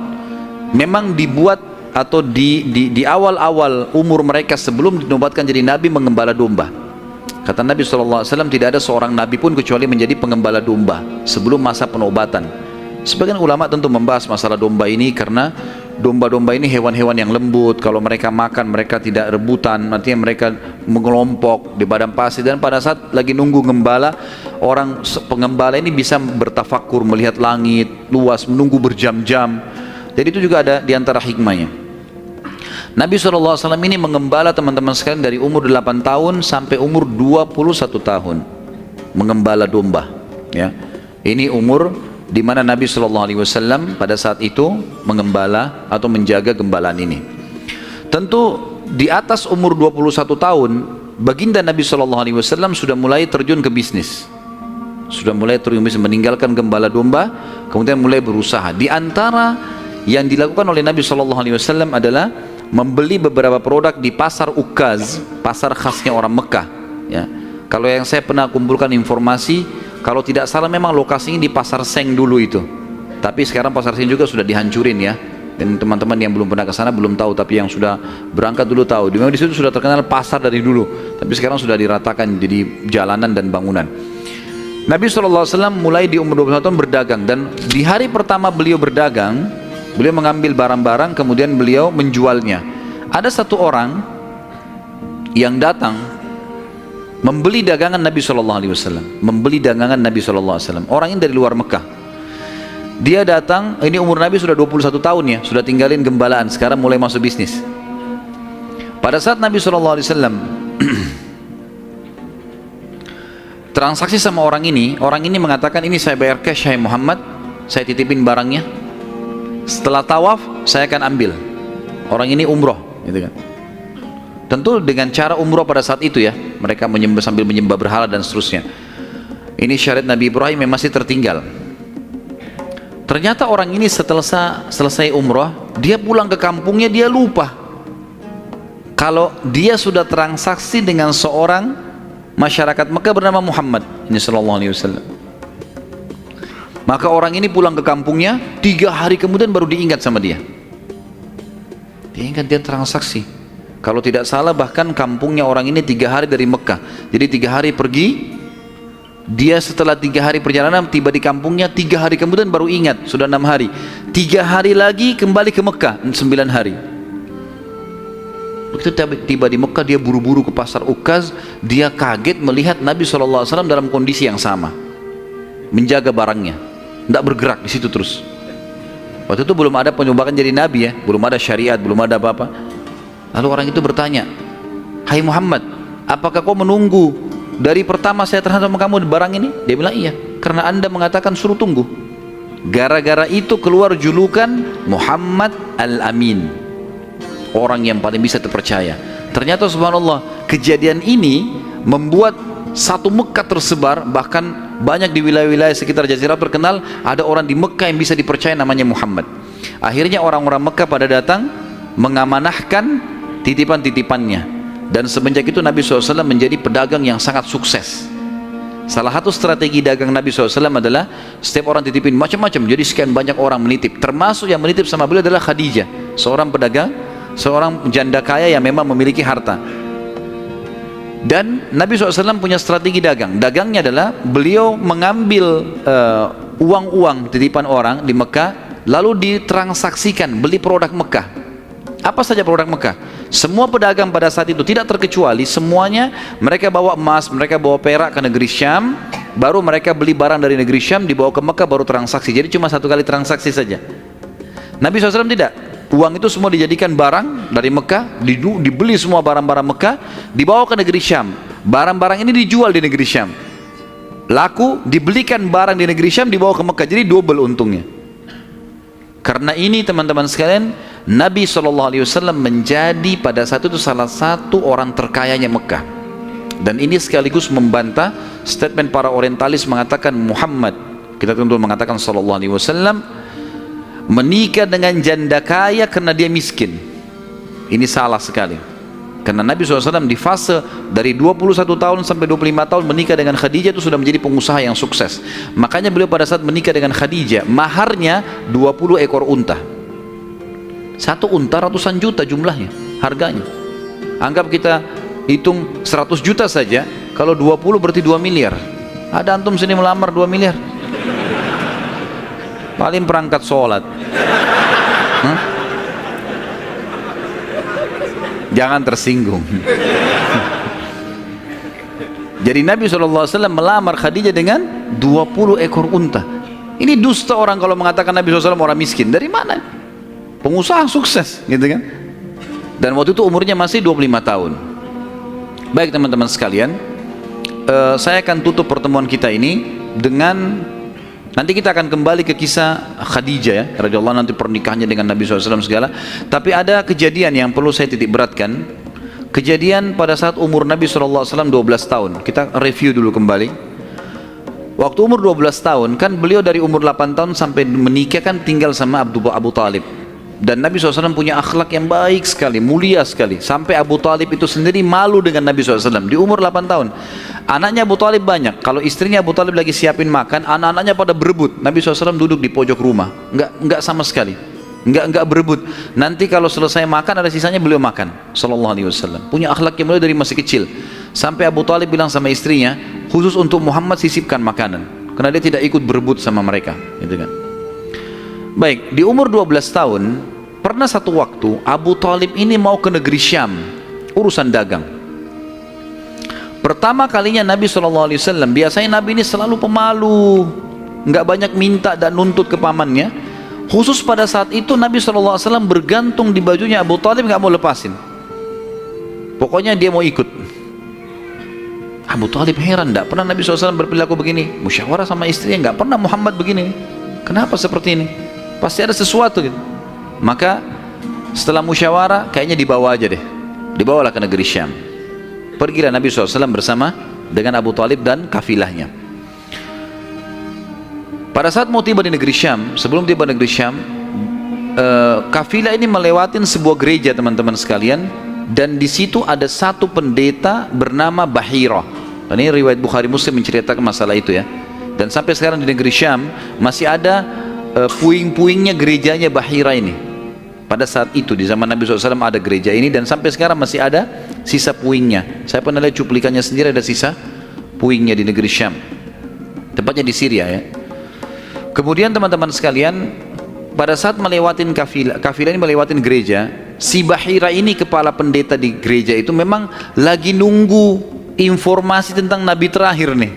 memang dibuat atau di awal-awal umur mereka sebelum dinobatkan jadi nabi mengembala domba. Kata Nabi SAW, tidak ada seorang nabi pun kecuali menjadi pengembala domba sebelum masa penobatan. Sebagian ulama tentu membahas masalah domba ini karena domba-domba ini hewan-hewan yang lembut, kalau mereka makan mereka tidak rebutan, artinya mereka mengelompok di padang pasir. Dan pada saat lagi nunggu gembala, orang pengembala ini bisa bertafakur, melihat langit luas, menunggu berjam-jam. Jadi itu juga ada diantara hikmahnya. Nabi SAW ini mengembala teman-teman sekalian dari umur 8 tahun sampai umur 21 tahun mengembala domba ya. Ini umur di mana Nabi SAW pada saat itu mengembala atau menjaga gembalaan ini. Tentu di atas umur 21 tahun baginda Nabi SAW sudah mulai terjun ke bisnis, sudah mulai terjun ke bisnis, meninggalkan gembala domba, kemudian mulai berusaha. Di antara yang dilakukan oleh Nabi SAW adalah membeli beberapa produk di pasar Ukaz, pasar khasnya orang Mekah ya. Kalau yang saya pernah kumpulkan informasi, kalau tidak salah memang lokasinya di pasar Seng dulu itu Tapi sekarang pasar sini juga sudah dihancurin ya. Dan teman-teman yang belum pernah ke sana belum tahu, tapi yang sudah berangkat dulu tahu. Memang di situ sudah terkenal pasar dari dulu, tapi sekarang sudah diratakan jadi jalanan dan bangunan. Nabi SAW mulai di umur 21 tahun berdagang, dan di hari pertama beliau berdagang, beliau mengambil barang-barang kemudian beliau menjualnya. Ada satu orang yang datang membeli dagangan Nabi SAW, membeli dagangan Nabi SAW. Orang ini dari luar Mekah. Dia datang, ini umur Nabi sudah 21 tahun ya, sudah tinggalin gembalaan, sekarang mulai masuk bisnis. Pada saat Nabi SAW transaksi sama orang ini mengatakan, ini saya bayar cash, hai Muhammad, saya titipin barangnya. Setelah tawaf, saya akan ambil. Orang ini umroh, gitu kan. Tentu dengan cara umroh pada saat itu ya, mereka sambil menyembah berhala dan seterusnya. Ini syariat Nabi Ibrahim yang masih tertinggal. Ternyata orang ini setelah selesai umroh, dia pulang ke kampungnya, dia lupa kalau dia sudah transaksi dengan seorang masyarakat Mekah bernama Muhammad sallallahu alaihi wasallam. Maka orang ini pulang ke kampungnya, 3 hari kemudian baru diingat sama dia. Dia ingat dia transaksi. Kalau tidak salah bahkan kampungnya orang ini 3 hari dari Mekah. Jadi 3 hari pergi, dia setelah 3 hari perjalanan tiba di kampungnya, 3 hari kemudian baru ingat, sudah 6 hari. 3 hari lagi kembali ke Mekah, 9 hari. Begitu tiba di Mekah, dia buru-buru ke pasar Ukaz. Dia kaget melihat Nabi SAW dalam kondisi yang sama, menjaga barangnya, tidak bergerak di situ terus. Waktu itu belum ada penyumbatan jadi Nabi ya, belum ada syariat, belum ada apa-apa. Lalu orang itu bertanya, hai Muhammad, apakah kau menunggu dari pertama saya terhadap kamu barang ini? Dia bilang iya, karena anda mengatakan suruh tunggu. Gara-gara itu keluar julukan Muhammad Al-Amin, orang yang paling bisa terpercaya. Ternyata subhanallah, kejadian ini membuat satu Mekah tersebar, bahkan banyak di wilayah-wilayah sekitar Jazirah terkenal ada orang di Mekah yang bisa dipercaya namanya Muhammad. Akhirnya orang-orang Mekah pada datang mengamanahkan titipan-titipannya. Dan semenjak itu Nabi SAW menjadi pedagang yang sangat sukses. Salah satu strategi dagang Nabi SAW adalah setiap orang titipin macam-macam, jadi sekian banyak orang menitip. Termasuk yang menitip sama beliau adalah Khadijah, seorang pedagang, seorang janda kaya yang memang memiliki harta. Dan Nabi SAW punya strategi dagang. Dagangnya adalah beliau mengambil uang-uang titipan orang di Mekah, lalu ditransaksikan, beli produk Mekah. Apa saja produk Mekah? Semua pedagang pada saat itu tidak terkecuali, semuanya mereka bawa emas, mereka bawa perak ke negeri Syam, baru mereka beli barang dari negeri Syam, dibawa ke Mekah, baru transaksi. Jadi cuma 1 kali transaksi saja. Nabi SAW tidak. Uang itu semua dijadikan barang dari Mekah, dibeli semua barang-barang Mekah, dibawa ke negeri Syam. Barang-barang ini dijual di negeri Syam. Laku, dibelikan barang di negeri Syam, dibawa ke Mekah. Jadi double untungnya. Karena ini teman-teman sekalian, Nabi SAW menjadi pada saat itu salah satu orang terkayanya Mekah. Dan ini sekaligus membantah statement para orientalis mengatakan Muhammad, kita tentu mengatakan SAW, menikah dengan janda kaya karena dia miskin. Ini salah sekali. Karena Nabi SAW di fase dari 21 tahun sampai 25 tahun menikah dengan Khadijah itu sudah menjadi pengusaha yang sukses. Makanya beliau pada saat menikah dengan Khadijah, maharnya 20 ekor unta. 1 unta ratusan juta jumlahnya, harganya. Anggap kita hitung 100 juta saja, kalau 20 berarti 2 miliar. Ada antum sini melamar 2 miliar? Paling perangkat sholat. Jangan tersinggung. Jadi Nabi SAW melamar Khadijah dengan 20 ekor unta. Ini dusta orang kalau mengatakan Nabi SAW orang miskin. Dari mana? Pengusaha sukses, gitu kan? Dan waktu itu umurnya masih 25 tahun. Baik teman-teman sekalian, saya akan tutup pertemuan kita ini dengan, nanti kita akan kembali ke kisah Khadijah ya, radhiyallahu anha, nanti pernikahannya dengan Nabi SAW segala. Tapi ada kejadian yang perlu saya titik beratkan. Kejadian pada saat umur Nabi SAW 12 tahun. Kita review dulu kembali. Waktu umur 12 tahun, kan beliau dari umur 8 tahun sampai menikah kan tinggal sama Abu Talib. Dan Nabi SAW punya akhlak yang baik sekali, mulia sekali. Sampai Abu Talib itu sendiri malu dengan Nabi SAW. Di umur 8 tahun. Anaknya Abu Talib banyak. Kalau istrinya Abu Talib lagi siapin makan, anak-anaknya pada berebut. Nabi SAW duduk di pojok rumah. Enggak sama sekali. Enggak berebut. Nanti kalau selesai makan, ada sisanya beliau makan. Sallallahu alaihi wasallam. Punya akhlak yang mulia dari masih kecil. Sampai Abu Talib bilang sama istrinya, khusus untuk Muhammad sisipkan makanan. Karena dia tidak ikut berebut sama mereka. Gitu kan. Baik, di umur 12 tahun, pernah satu waktu Abu Talib ini mau ke negeri Syam, urusan dagang. Pertama kalinya Nabi SAW, biasanya Nabi ini selalu pemalu, nggak banyak minta dan nuntut ke pamannya. Khusus pada saat itu Nabi SAW bergantung di bajunya Abu Talib, nggak mau lepasin. Pokoknya dia mau ikut. Abu Talib heran, nggak pernah Nabi SAW berperilaku begini. Musyawarah sama istrinya, nggak pernah Muhammad begini. Kenapa seperti ini? Pasti ada sesuatu gitu. Maka setelah musyawarah kayaknya dibawa aja deh, dibawalah ke negeri Syam. Pergilah Nabi SAW bersama dengan Abu Talib dan kafilahnya. Pada saat mau tiba di negeri Syam, sebelum tiba di negeri Syam, kafilah ini melewatin sebuah gereja teman-teman sekalian, dan di situ ada satu pendeta bernama Bahira. Dan ini riwayat Bukhari Muslim menceritakan masalah itu ya. Dan sampai sekarang di negeri Syam masih ada puing-puingnya gerejanya Bahira ini. Pada saat itu di zaman Nabi SAW ada gereja ini, dan sampai sekarang masih ada sisa puingnya. Saya pernah lihat cuplikannya sendiri, ada sisa puingnya di negeri Syam, tepatnya di Syria ya. Kemudian teman-teman sekalian, pada saat melewatin kafilah ini melewatin gereja, si Bahira ini kepala pendeta di gereja itu memang lagi nunggu informasi tentang Nabi terakhir nih.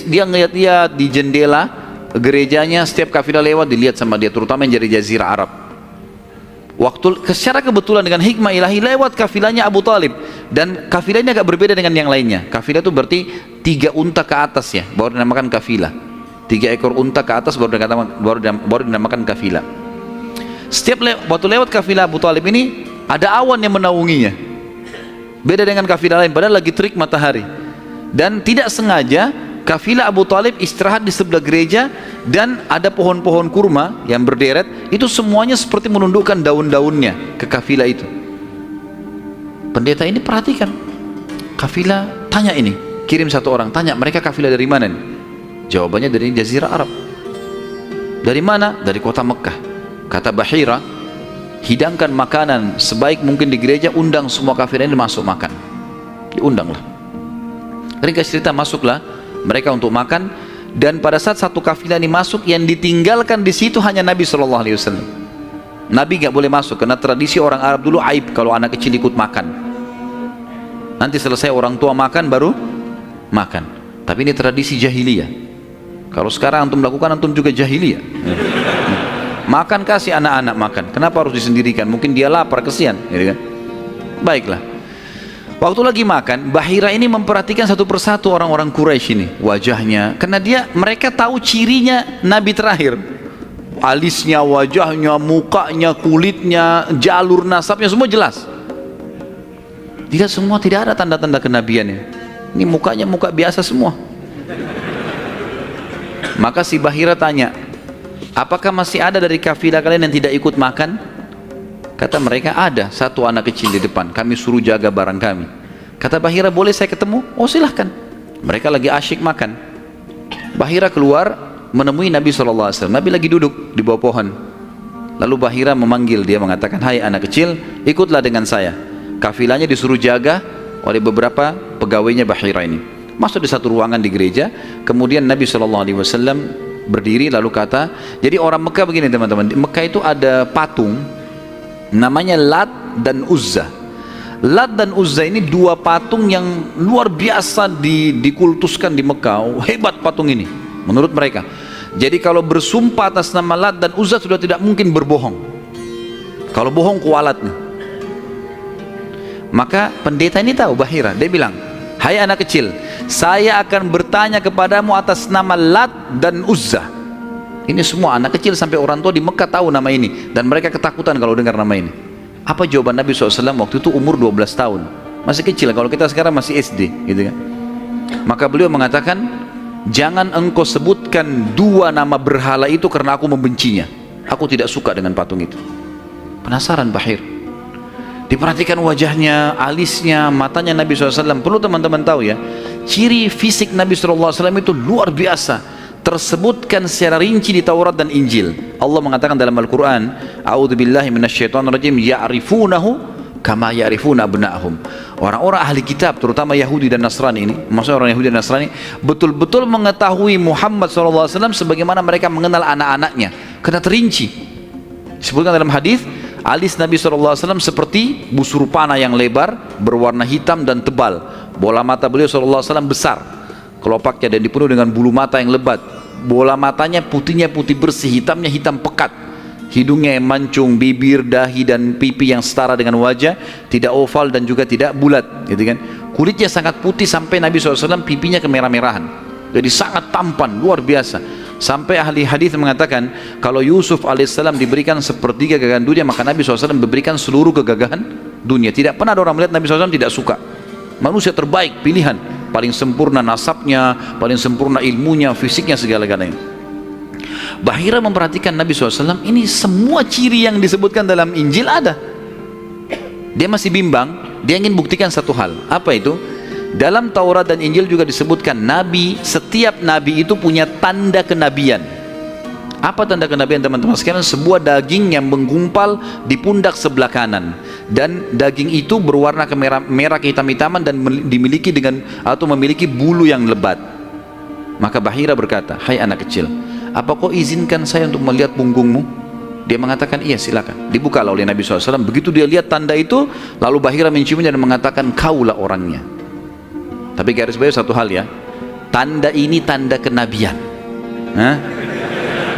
Dia ngeliat-lihat di jendela gerejanya, setiap kafilah lewat dilihat sama dia, terutama yang dari Jazirah Arab. Secara kebetulan dengan hikmah ilahi lewat kafilahnya Abu Talib, dan kafilah ini agak berbeda dengan yang lainnya. Kafilah itu berarti 3 unta ke atas ya, baru dinamakan kafilah. 3 ekor unta ke atas baru dinamakan kafilah. Waktu lewat kafilah Abu Talib ini ada awan yang menaunginya, beda dengan kafilah lain, padahal lagi terik matahari. Dan tidak sengaja kafilah Abu Talib istirahat di sebelah gereja, dan ada pohon-pohon kurma yang berderet, itu semuanya seperti menundukkan daun-daunnya ke kafilah itu. Pendeta ini perhatikan, kafilah tanya ini, kirim satu orang, tanya mereka kafilah dari mana nih? Jawabannya dari Jazirah Arab. Dari mana? Dari kota Mekah. Kata Bahira, hidangkan makanan sebaik mungkin di gereja, undang semua kafilah ini masuk makan. Diundanglah. Ringkas cerita, masuklah mereka untuk makan, dan pada saat satu kafilah ini masuk, yang ditinggalkan di situ hanya Nabi SAW. Nabi nggak boleh masuk karena tradisi orang Arab dulu aib kalau anak kecil ikut makan. Nanti selesai orang tua makan baru makan. Tapi ini tradisi jahiliyah. Kalau sekarang antum lakukan, antum juga jahiliyah. Makan, kasih anak-anak makan. Kenapa harus disendirikan? Mungkin dia lapar, kesian, gitu kan? Baiklah. Waktu lagi makan, Bahira ini memperhatikan satu persatu orang-orang Quraisy ini, wajahnya, karena mereka tahu cirinya Nabi terakhir. Alisnya, wajahnya, mukanya, kulitnya, jalur nasabnya, semua jelas. Tidak semua, tidak ada tanda-tanda kenabiannya. Ini mukanya muka biasa semua. Maka si Bahira tanya, apakah masih ada dari kafilah kalian yang tidak ikut makan? Kata mereka, ada satu anak kecil di depan, kami suruh jaga barang kami. Kata Bahira, boleh saya ketemu? Oh silahkan. Mereka lagi asyik makan. Bahira keluar menemui Nabi SAW. Nabi lagi duduk di bawah pohon. Lalu Bahira memanggil dia, mengatakan, hai anak kecil, ikutlah dengan saya. Kafilahnya disuruh jaga oleh beberapa pegawainya Bahira ini. Masuk di satu ruangan di gereja. Kemudian Nabi SAW berdiri lalu kata, jadi orang Mekah begini teman-teman, di Mekah itu ada patung namanya Lat dan Uzza. Lat dan Uzza ini 2 patung yang luar biasa dikultuskan di Mekah. Hebat patung ini menurut mereka. Jadi kalau bersumpah atas nama Lat dan Uzza sudah tidak mungkin berbohong. Kalau bohong kualat nih. Maka pendeta ini tahu Bahira, dia bilang, hai anak kecil, saya akan bertanya kepadamu atas nama Lat dan Uzza. Ini semua anak kecil sampai orang tua di Mekah tahu nama ini, dan mereka ketakutan kalau dengar nama ini. Apa jawaban Nabi SAW waktu itu? Umur 12 tahun, masih kecil. Kalau kita sekarang masih SD gitu kan. Maka beliau mengatakan, jangan engkau sebutkan 2 nama berhala itu karena aku membencinya. Aku tidak suka dengan patung itu. Penasaran Bahir. Diperhatikan wajahnya, alisnya, matanya Nabi SAW. Perlu teman-teman tahu ya, ciri fisik Nabi SAW itu luar biasa. Tersebutkan secara rinci di Taurat dan Injil. Allah mengatakan dalam Al-Quran, A'udzubillahi minasyaitonirrajim, ya'rifunahu kama ya'rifuna abna'ahum. Orang-orang ahli kitab, terutama Yahudi dan Nasrani ini, maksudnya orang Yahudi dan Nasrani, betul-betul mengetahui Muhammad SAW sebagaimana mereka mengenal anak-anaknya. Karena terinci. Disebutkan dalam hadis, alis Nabi SAW seperti busur panah yang lebar, berwarna hitam dan tebal. Bola mata beliau SAW besar, kelopaknya, dan dipenuhi dengan bulu mata yang lebat. Bola matanya putihnya putih bersih, hitamnya hitam pekat. Hidungnya yang mancung, bibir, dahi dan pipi yang setara dengan wajah, tidak oval dan juga tidak bulat, gitu kan. Kulitnya sangat putih sampai Nabi SAW pipinya kemerah-merahan. Jadi sangat tampan, luar biasa. Sampai ahli hadis mengatakan, kalau Yusuf alaihissalam diberikan sepertiga gagahan dunia, maka Nabi SAW memberikan seluruh kegagahan dunia. Tidak pernah ada orang melihat Nabi SAW tidak suka. Manusia terbaik, pilihan, paling sempurna nasabnya, paling sempurna ilmunya, fisiknya, segala-galanya. Bahira memperhatikan Nabi SAW, ini semua ciri yang disebutkan dalam Injil ada. Dia masih bimbang, dia ingin buktikan satu hal. Apa itu? Dalam Taurat dan Injil juga disebutkan Nabi, setiap Nabi itu punya tanda kenabian. Apa tanda kenabian teman-teman sekalian? Sebuah daging yang menggumpal di pundak sebelah kanan, dan daging itu berwarna merah kehitam-hitaman dan dimiliki dengan atau memiliki bulu yang lebat. Maka Bahira berkata, hai anak kecil, apa kau izinkan saya untuk melihat punggungmu? Dia mengatakan, iya silakan. Dibukalah oleh Nabi SAW. Begitu dia lihat tanda itu, lalu Bahira menciumnya dan mengatakan, kaulah orangnya. Tapi garis bawah satu hal ya, tanda ini tanda kenabian.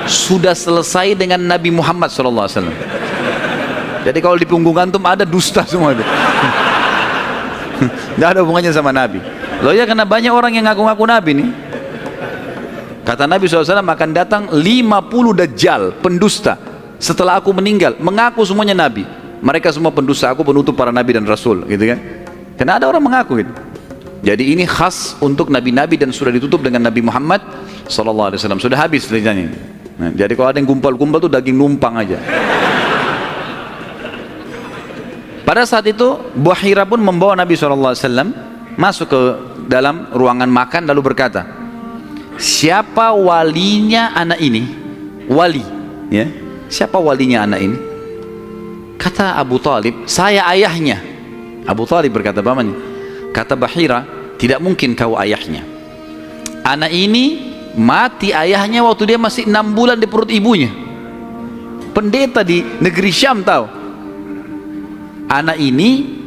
Sudah selesai dengan Nabi Muhammad SAW. Jadi kalau di punggung antum ada dusta semua itu. Tidak ada hubungannya sama Nabi. Loh ya, karena banyak orang yang ngaku-ngaku Nabi nih. Kata Nabi SAW, akan datang 50 dajjal, pendusta, setelah aku meninggal, mengaku semuanya Nabi. Mereka semua pendusta, aku penutup para Nabi dan Rasul, gitu kan. Karena ada orang mengaku gitu. Jadi ini khas untuk Nabi-Nabi dan sudah ditutup dengan Nabi Muhammad SAW. Sudah habis ceritanya. Nah, jadi kalau ada yang gumpal-gumpal itu daging numpang aja. Pada saat itu Bahira pun membawa Nabi SAW masuk ke dalam ruangan makan, lalu berkata, siapa walinya anak ini? Wali, ya. Siapa walinya anak ini? Kata Abu Talib, saya ayahnya. Abu Talib berkata, bagaimana? Kata Bahira, tidak mungkin kau ayahnya. Anak ini mati ayahnya waktu dia masih 6 bulan di perut ibunya. Pendeta di negeri Syam tahu. Anak ini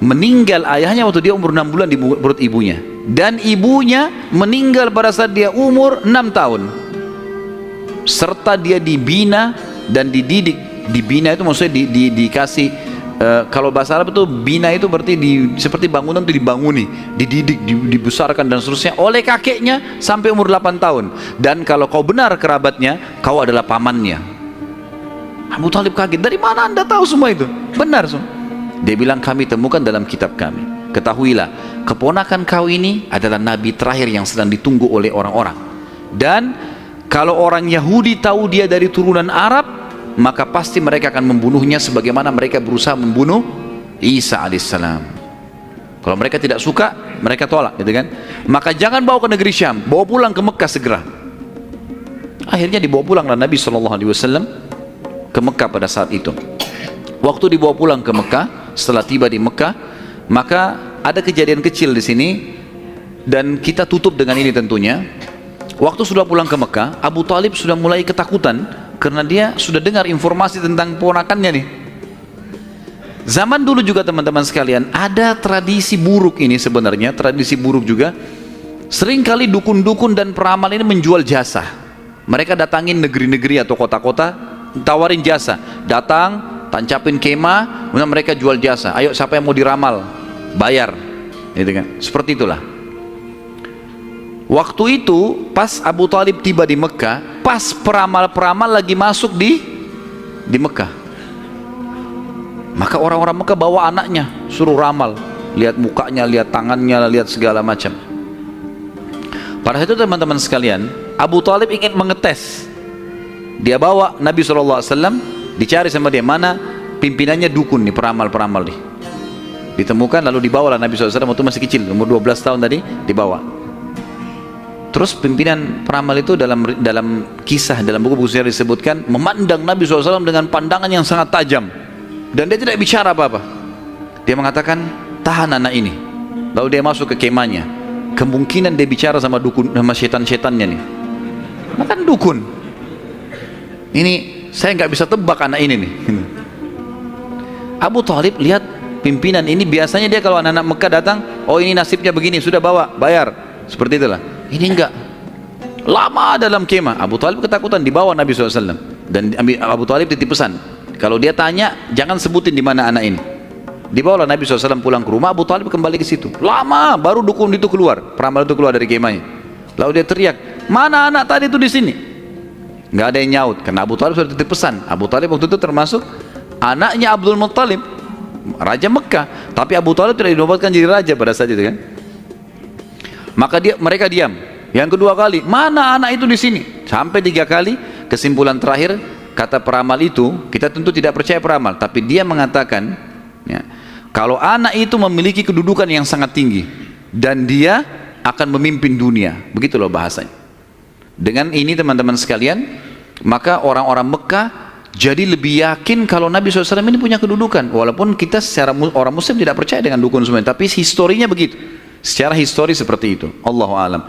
meninggal ayahnya waktu dia umur 6 bulan di perut ibunya. Dan ibunya meninggal pada saat dia umur 6 tahun. Serta dia dibina dan dididik. Dibina itu maksudnya dikasih, kalau bahasa Arab itu bina itu berarti seperti bangunan itu dibanguni, dididik, dibesarkan dan seterusnya oleh kakeknya sampai umur 8 tahun. Dan kalau kau benar kerabatnya, kau adalah pamannya. Abu Talib kaget, dari mana anda tahu semua itu? Benar semua. Dia bilang, kami temukan dalam kitab kami. Ketahuilah, keponakan kau ini adalah nabi terakhir yang sedang ditunggu oleh orang-orang. Dan kalau orang Yahudi tahu dia dari turunan Arab, maka pasti mereka akan membunuhnya sebagaimana mereka berusaha membunuh Isa alaihissalam. Kalau mereka tidak suka, mereka tolak, gitu kan. Maka jangan bawa ke negeri Syam, bawa pulang ke Mekah segera. Akhirnya dibawa pulanglah Nabi SAW ke Mekah pada saat itu. Waktu dibawa pulang ke Mekah, setelah tiba di Mekah, maka ada kejadian kecil di sini dan kita tutup dengan ini tentunya. Waktu sudah pulang ke Mekah, Abu Talib sudah mulai ketakutan karena dia sudah dengar informasi tentang ponakannya nih. Zaman dulu juga teman-teman sekalian, ada tradisi buruk ini sebenarnya, tradisi buruk juga. Seringkali dukun-dukun dan peramal ini menjual jasa. Mereka datangin negeri-negeri atau kota-kota, tawarin jasa. Datang, tancapin kemah, kemudian mereka jual jasa. Ayo siapa yang mau diramal, bayar. Gitu kan? Seperti itulah. Waktu itu pas Abu Talib tiba di Mekah, pas peramal-peramal lagi masuk di Mekah, maka orang-orang Mekah bawa anaknya suruh ramal, lihat mukanya, lihat tangannya, lihat segala macam. Pada saat itu teman-teman sekalian, Abu Talib ingin mengetes Dia bawa Nabi SAW, dicari sama dia, mana pimpinannya dukun nih, peramal-peramal nih. Ditemukan, lalu dibawalah Nabi SAW, waktu masih kecil, umur 12 tahun tadi, dibawa. Terus pimpinan peramal itu dalam kisah, dalam buku-buku sejarah disebutkan, memandang Nabi SAW dengan pandangan yang sangat tajam. Dan dia tidak bicara apa-apa. Dia mengatakan, tahan anak ini. Lalu dia masuk ke kemahnya. Kemungkinan dia bicara sama dukun, sama setan-setannya nih. Makan dukun. Ini saya nggak bisa tebak anak ini nih. Abu Thalib lihat pimpinan ini, biasanya dia kalau anak-anak Mekah datang, oh ini nasibnya begini, sudah bawa, bayar, seperti itulah. Ini enggak. Lama dalam kemah. Abu Thalib ketakutan, dibawa Nabi SAW. Dan Abu Thalib titip pesan, kalau dia tanya, jangan sebutin di mana anak ini. Dibawalah Nabi SAW pulang ke rumah. Abu Thalib kembali ke situ. Lama baru dukun itu keluar, peramal itu keluar dari kemahnya. Lalu dia teriak, mana anak tadi itu di sini? Nggak ada yang nyaut, karena Abu Thalib sudah titip pesan. Abu Thalib waktu itu termasuk anaknya Abdul Muttalib, raja Mekah. Tapi Abu Thalib tidak dinobatkan jadi raja pada saat itu kan. Maka mereka diam. Yang kedua kali, mana anak itu di sini? Sampai 3 kali. Kesimpulan terakhir, kata peramal itu, kita tentu tidak percaya peramal, tapi dia mengatakan, ya, kalau anak itu memiliki kedudukan yang sangat tinggi dan dia akan memimpin dunia, begitu loh bahasanya. Dengan ini teman-teman sekalian, maka orang-orang Mekah jadi lebih yakin kalau Nabi SAW ini punya kedudukan. Walaupun kita secara orang Muslim tidak percaya dengan dukun semuanya, tapi historinya begitu. Secara histori seperti itu. Allahu a'lam.